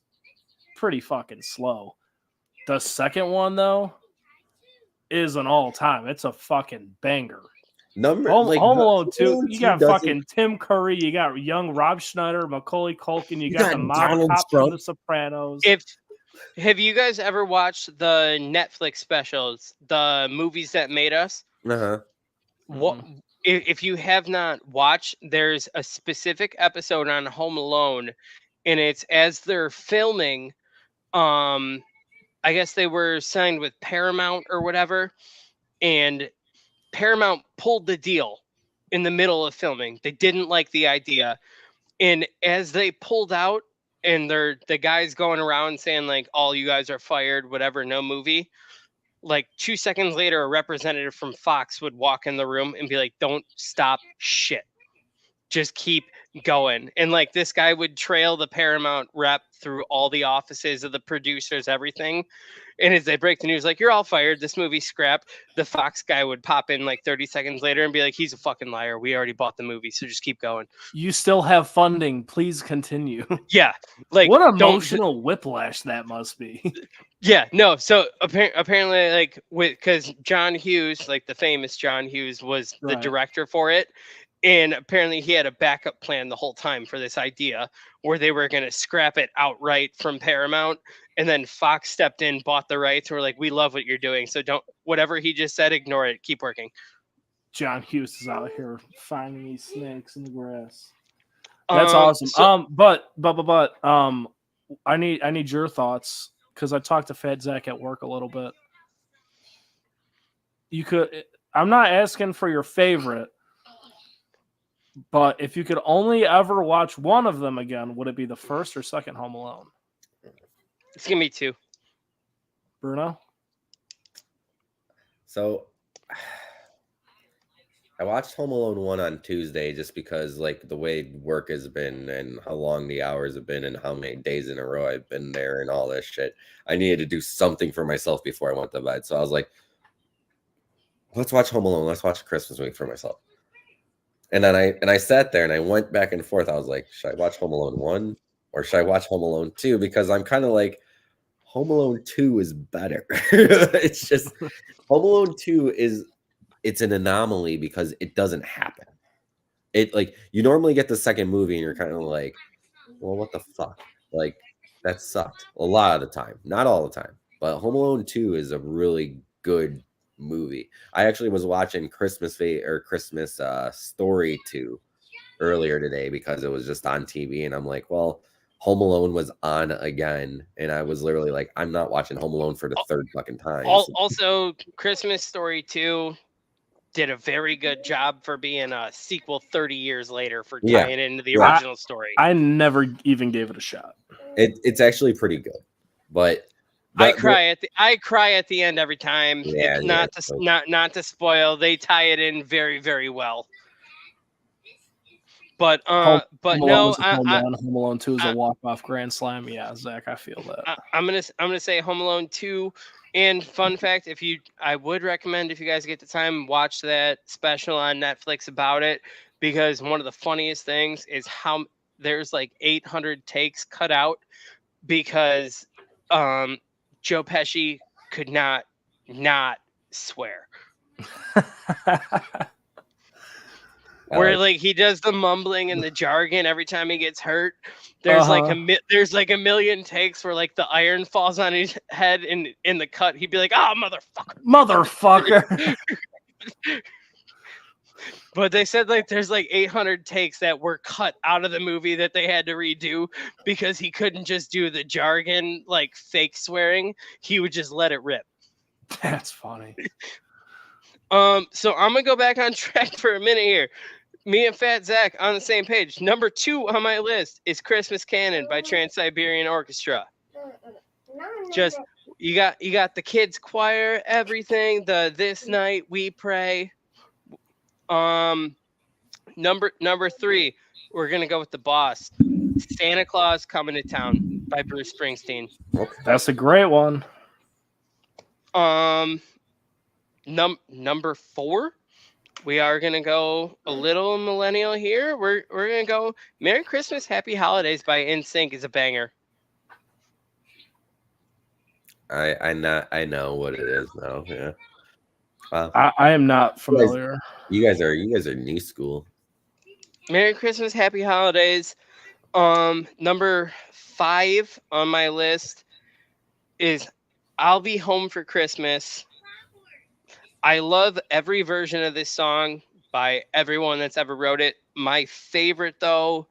pretty fucking slow. The second one, though, is an all-time. It's a fucking banger. Home Alone 2, you got fucking Tim Curry, you got young Rob Schneider, Macaulay Culkin, you got the mob cop from The Sopranos. Have you guys ever watched the Netflix specials, the movies that made us? If you have not watched, there's a specific episode on Home Alone, and it's as they're filming. I guess they were signed with Paramount or whatever, and Paramount pulled the deal in the middle of filming. They didn't like the idea, and as they pulled out, and the guys going around saying like, "All you guys are fired," whatever, no movie. Like 2 seconds later, a representative from Fox would walk in the room and be like, "Don't stop shit. Just keep going." And like this guy would trail the Paramount rep through all the offices of the producers, everything. And as they break the news, like, "You're all fired. This movie's scrapped." The Fox guy would pop in like 30 seconds later and be like, "He's a fucking liar. We already bought the movie, so just keep going. You still have funding. Please continue." Yeah. Like, what emotional whiplash that must be. Yeah, no. So apparently, like, because John Hughes, like the famous John Hughes, was the director for it. And apparently he had a backup plan the whole time for this idea where they were going to scrap it outright from Paramount. And then Fox stepped in, bought the rights. We're like, "We love what you're doing. So whatever he just said, ignore it. Keep working." John Hughes is out here finding these snakes in the grass. That's awesome. But I need your thoughts because I talked to Fat Zach at work a little bit. I'm not asking for your favorite. But if you could only ever watch one of them again, would it be the first or second Home Alone? It's going to be 2. Bruno? So, I watched Home Alone 1 on Tuesday just because, like, the way work has been and how long the hours have been and how many days in a row I've been there and all this shit. I needed to do something for myself before I went to bed. So I was like, let's watch Home Alone. Let's watch a Christmas movie for myself. And then I sat there and I went back and forth. I was like, should I watch Home Alone 1 or should I watch Home Alone 2? Because I'm kind of like, Home Alone 2 is better. It's just Home Alone 2 it's an anomaly because it doesn't happen. It like you normally get the second movie and you're kind of like, well, what the fuck? Like that sucked a lot of the time, not all the time. But Home Alone 2 is a really good movie. I actually was watching Christmas Story 2 earlier today because it was just on TV, and I'm like, well, Home Alone was on again, and I was literally like, I'm not watching Home Alone for the third fucking time. Also, Christmas Story 2 did a very good job for being a sequel 30 years later for tying into the original story. I never even gave it a shot. It's actually pretty good, but I cry at the end every time. Yeah, Not to spoil, they tie it in very, very well. But Home no, Home Alone 2 is a walk-off grand slam. Yeah, Zach, I feel that. I'm gonna say Home Alone 2. And fun fact, I would recommend if you guys get the time, watch that special on Netflix about it, because one of the funniest things is how there's like 800 takes cut out because Joe Pesci could not swear. Where like he does the mumbling and the jargon every time he gets hurt. There's like a million takes where like the iron falls on his head in the cut. He'd be like, "Oh, motherfucker." But they said like there's like 800 takes that were cut out of the movie that they had to redo because he couldn't just do the jargon like fake swearing. He would just let it rip. That's funny. So I'm gonna go back on track for a minute here. Me and Fat Zach on the same page. Number 2 on my list is Christmas Canon by Trans-Siberian Orchestra. Just you got the kids choir, everything. The This Night We Pray. Number 3, we're gonna go with the boss. Santa Claus Coming to Town by Bruce Springsteen. That's a great one. Number 4. We are going to go a little millennial here. We're going to go Merry Christmas, Happy Holidays by NSYNC is a banger. I know what it is now. Yeah. Wow. I am not familiar. You guys are new school. Merry Christmas, Happy Holidays. Number 5 on my list is I'll Be Home for Christmas. I love every version of this song by everyone that's ever wrote it. My favorite, though,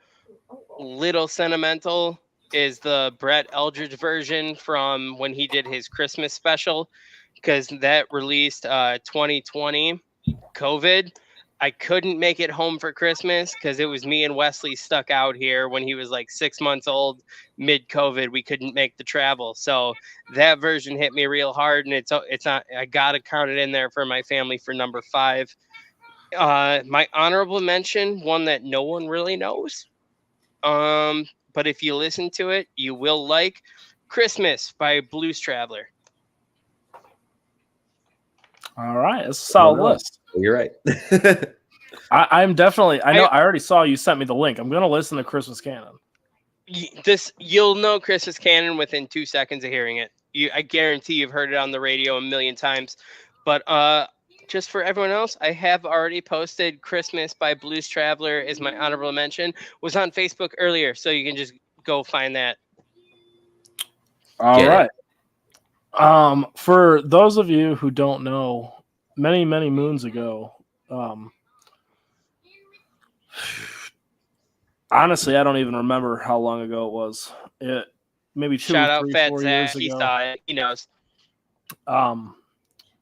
little sentimental, is the Brett Eldredge version from when he did his Christmas special, because that released 2020 COVID. I couldn't make it home for Christmas because it was me and Wesley stuck out here when he was like 6 months old, mid-COVID. We couldn't make the travel. So that version hit me real hard, and it's not. I gotta count it in there for my family for number 5. My honorable mention, one that no one really knows, but if you listen to it, you will like Christmas by Blues Traveler. All right, it's a solid list. You're right. I'm definitely. I know. I already saw you sent me the link. I'm going to listen to Christmas Canon. You'll know Christmas Canon within 2 seconds of hearing it. I guarantee you've heard it on the radio a million times. But just for everyone else, I have already posted Christmas by Blues Traveler as my honorable mention. Was on Facebook earlier, so you can just go find that. All right. For those of you who don't know, many moons ago, honestly, I don't even remember how long ago it was. It maybe 2 Shout or 3, out Fat 4 Zach. years ago. He saw it. He knows.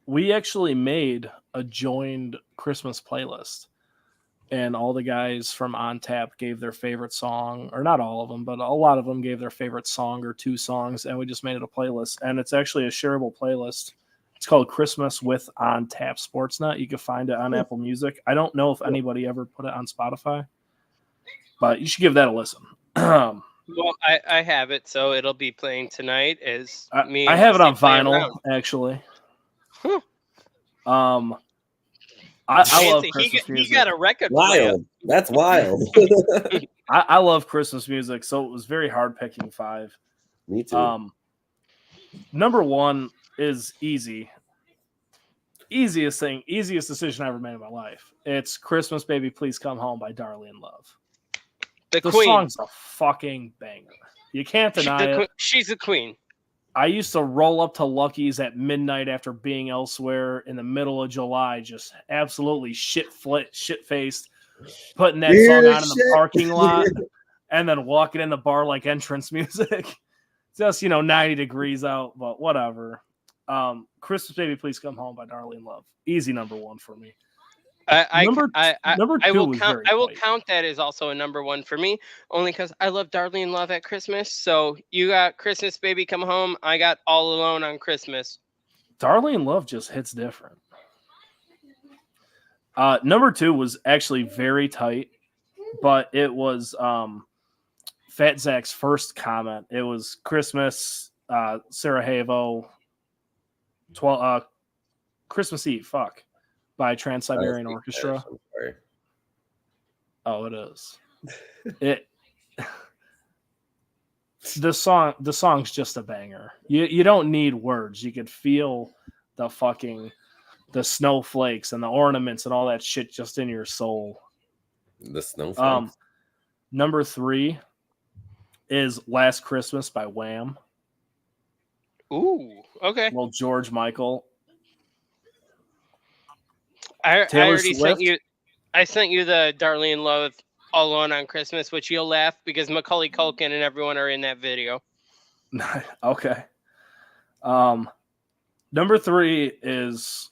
We actually made a joined Christmas playlist, and all the guys from On Tap gave their favorite song, or not all of them, but a lot of them gave their favorite song or 2 songs, and we just made it a playlist. And it's actually a shareable playlist. It's called Christmas with On Tap Sportsnet. You can find it on Apple Music. I don't know if anybody ever put it on Spotify, but you should give that a listen. Well, I have it, so it'll be playing tonight. I have it on vinyl, actually. Huh. I love Christmas music. He got a record Wild. That's wild. I love Christmas music, so it was very hard picking 5. Me too. Number 1 is easy. Easiest decision I ever made in my life. It's Christmas Baby Please Come Home by Darlene Love. The queen. Song's a fucking banger. You can't deny it. She's a queen. I used to roll up to Lucky's at midnight after being elsewhere in the middle of July, just absolutely shit-faced, putting that song on in the parking lot and then walking in the bar like entrance music. Just, 90 degrees out, but whatever. Christmas Baby Please Come Home by Darlene Love. Easy number one for me. Number two I will count that as also a number one for me, only because I love Darlene Love at Christmas. So you got Christmas Baby Come Home. I got All Alone on Christmas. Darlene Love just hits different. Number two was actually very tight, but it was Fat Zach's first comment. It was Christmas, Sarajevo, Christmas Eve, by Trans-Siberian Orchestra. Oh, it is. The song's just a banger. You don't need words. You could feel the snowflakes and the ornaments and all that shit just in your soul. The snowflakes. Number three is Last Christmas by Wham. Ooh, okay. Well, George Michael. I sent you the Darlene Love All Alone on Christmas, which you'll laugh because Macaulay Culkin and everyone are in that video. Okay. Number three is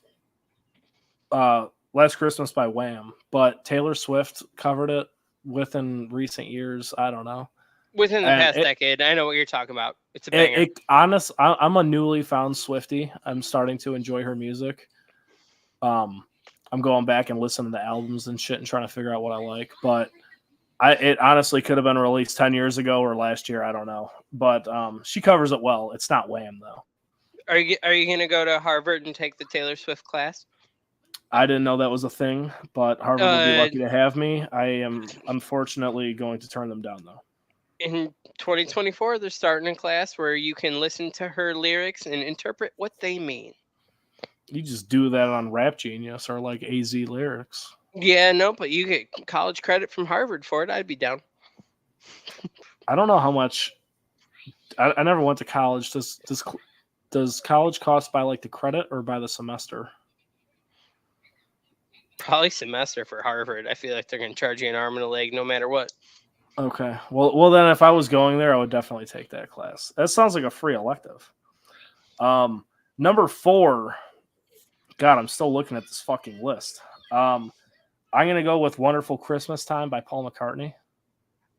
Last Christmas by Wham, but Taylor Swift covered it within recent years. I don't know. Within the past decade. I know what you're talking about. It's a banger. I'm a newly found Swiftie. I'm starting to enjoy her music. I'm going back and listening to the albums and shit and trying to figure out what I like. But it honestly could have been released 10 years ago or last year. I don't know. But she covers it well. It's not Wham, though. Are you going to go to Harvard and take the Taylor Swift class? I didn't know that was a thing, but Harvard would be lucky to have me. I am unfortunately going to turn them down, though. In 2024, they're starting a class where you can listen to her lyrics and interpret what they mean. You just do that on Rap Genius or like AZ Lyrics. Yeah, no, but you get college credit from Harvard for it. I'd be down. I don't know how much. I never went to college. Does college cost by like the credit or by the semester? Probably semester for Harvard. I feel like they're going to charge you an arm and a leg no matter what. Okay. Well, then if I was going there, I would definitely take that class. That sounds like a free elective. Number four. God, I'm still looking at this fucking list. I'm going to go with Wonderful Christmas Time by Paul McCartney.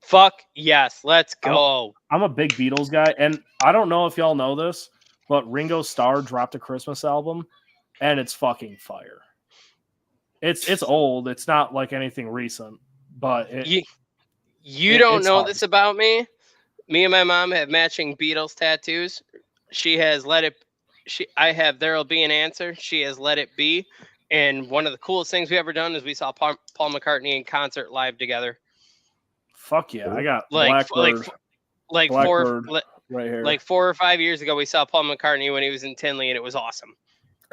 Fuck yes. Let's go. I'm a big Beatles guy, and I don't know if y'all know this, but Ringo Starr dropped a Christmas album, and it's fucking fire. It's old. It's not like anything recent, but you don't know this about me. Me and my mom have matching Beatles tattoos. She has I have There'll Be an Answer. She has Let It Be. And one of the coolest things we ever done is we saw Paul McCartney in concert live together. Fuck yeah. I got Blackbird. Blackbird right here. Like 4 or 5 years ago, we saw Paul McCartney when he was in Tinley, and it was awesome.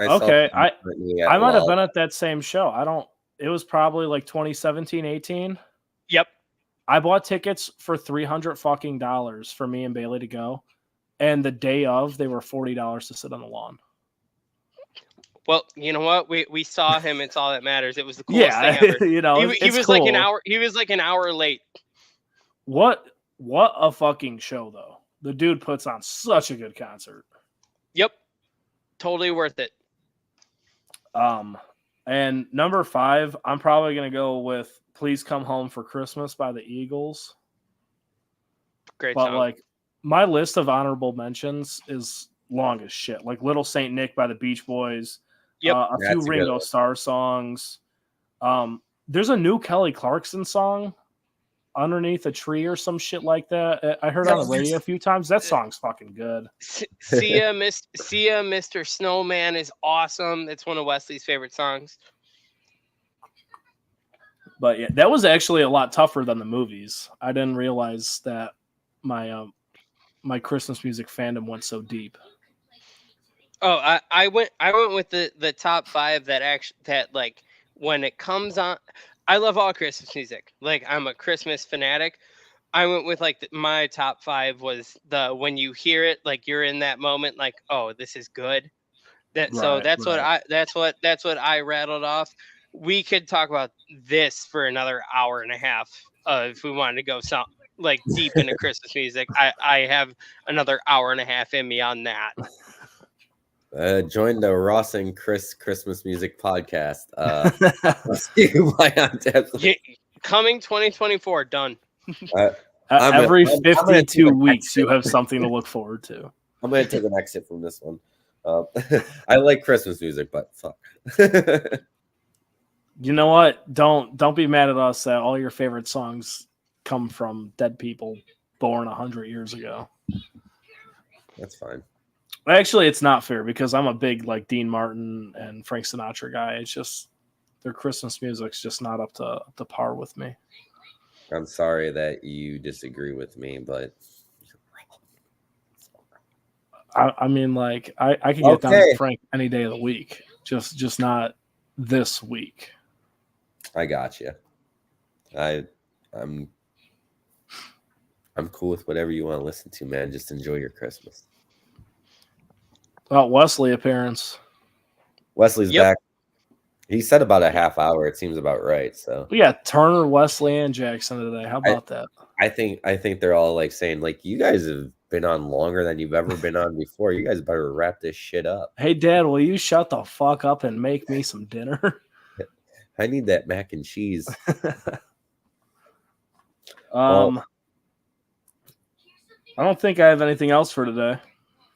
I might have been at that same show. It was probably like 2017, 18. Yep. I bought tickets for $300 fucking dollars for me and Bailey to go. And the day of, they were $40 to sit on the lawn. Well, you know what? We saw him. It's all that matters. It was the coolest thing ever. He was cool. Like an hour. He was like an hour late. What a fucking show, though. The dude puts on such a good concert. Yep. Totally worth it. And number five, I'm probably going to go with Please Come Home for Christmas by the Eagles. Great song. But like my list of honorable mentions is long as shit. Like Little Saint Nick by the Beach Boys. Yep. A few Ringo Starr songs. There's a new Kelly Clarkson song, Underneath a Tree or some shit like that. I heard on the radio a few times. That song's fucking good. Sia, Mr. Snowman is awesome. It's one of Wesley's favorite songs. But yeah, that was actually a lot tougher than the movies. I didn't realize that my Christmas music fandom went so deep. Oh, I went with the top five that like when it comes on. I love all Christmas music. Like I'm a Christmas fanatic. I went with like my top 5 was the when you hear it, like you're in that moment, like, oh, this is good. So that's what I rattled off. We could talk about this for another hour and a half if we wanted to go like deep into Christmas music. I have another hour and a half in me on that. Join the Ross and Chris Christmas Music Podcast. CFB On Tap. Coming 2024, done. Every 52 weeks, you have something to look forward to. I'm going to take an exit from this one. I like Christmas music, but fuck. You know what? Don't be mad at us that all your favorite songs come from dead people born 100 years ago. That's fine. Actually, it's not fair because I'm a big like Dean Martin and Frank Sinatra guy. It's just their Christmas music's just not up to par with me. I'm sorry that you disagree with me, but I mean, like I could get down to Frank any day of the week, just not this week. I got you. I'm cool with whatever you want to listen to, man. Just enjoy your Christmas. Wesley appearance. Wesley's back. He said about a half hour. It seems about right. So we got Turner, Wesley, and Jackson today. How about that? I think they're all like saying like you guys have been on longer than you've ever been on before. You guys better wrap this shit up. Hey, Dad, will you shut the fuck up and make me some dinner? I need that mac and cheese. I don't think I have anything else for today.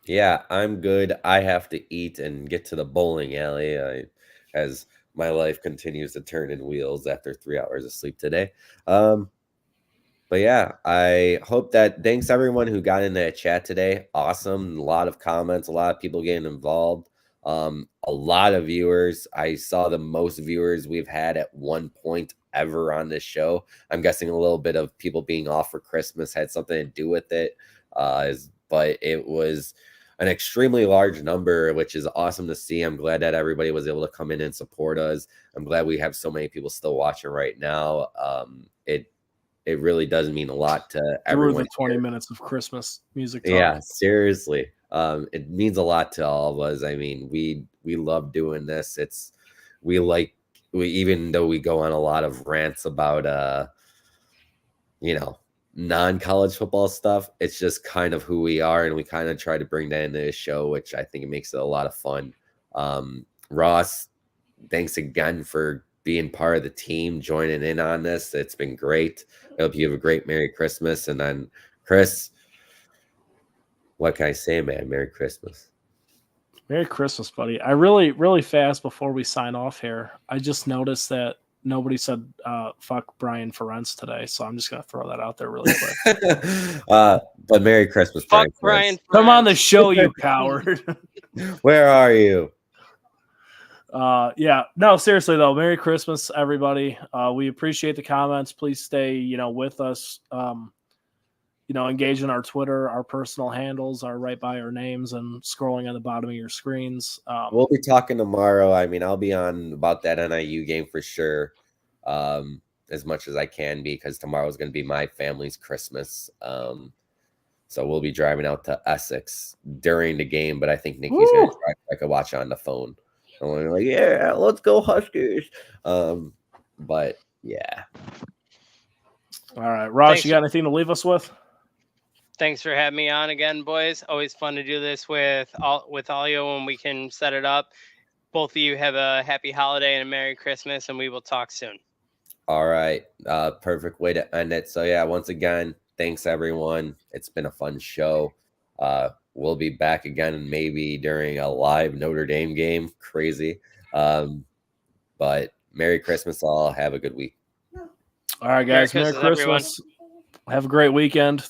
Yeah, I'm good. I have to eat and get to the bowling alley as my life continues to turn in wheels after 3 hours of sleep today. But yeah, I hope that thanks everyone who got in that chat today. Awesome. A lot of comments, a lot of people getting involved. A lot of viewers. I saw the most viewers we've had at one point ever on this show. I'm guessing a little bit of people being off for Christmas had something to do with it. But it was an extremely large number, which is awesome to see. I'm glad that everybody was able to come in and support us. I'm glad we have so many people still watching right now. It really does mean a lot to everyone. The 20 minutes of Christmas music talk. Yeah, seriously. It means a lot to all of us. I mean, we love doing this. Even though we go on a lot of rants about non-college football stuff, it's just kind of who we are, and we kind of try to bring that into the show, which I think it makes it a lot of fun. Ross, thanks again for being part of the team, joining in on this. It's been great. I hope you have a great Merry Christmas. And then Chris, what can I say, man? Merry Christmas. Merry Christmas, buddy. I really fast before we sign off here, I just noticed that nobody said fuck Brian Ferentz today, so I'm just gonna throw that out there really quick. But Merry Christmas, fuck Brian Ferentz. Come on the show, you coward. Where are you? Yeah, no, seriously though, Merry Christmas, everybody. We appreciate the comments. Please stay, with us. Engage in our Twitter. Our personal handles are right by our names and scrolling on the bottom of your screens. We'll be talking tomorrow. I mean, I'll be on about that NIU game for sure, as much as I can be, because tomorrow is going to be my family's Christmas. So we'll be driving out to Essex during the game, but I think Nikki's going to try I could watch on the phone. And we're like, yeah, let's go Huskers. But yeah. All right, Ross, you got anything to leave us with? Thanks for having me on again, boys. Always fun to do this with Alio when we can set it up. Both of you have a happy holiday and a Merry Christmas, and we will talk soon. All right. Perfect way to end it. So yeah, once again, thanks everyone. It's been a fun show. We'll be back again maybe during a live Notre Dame game. Crazy. But Merry Christmas all. Have a good week. All right, guys. Merry Christmas. Have a great weekend.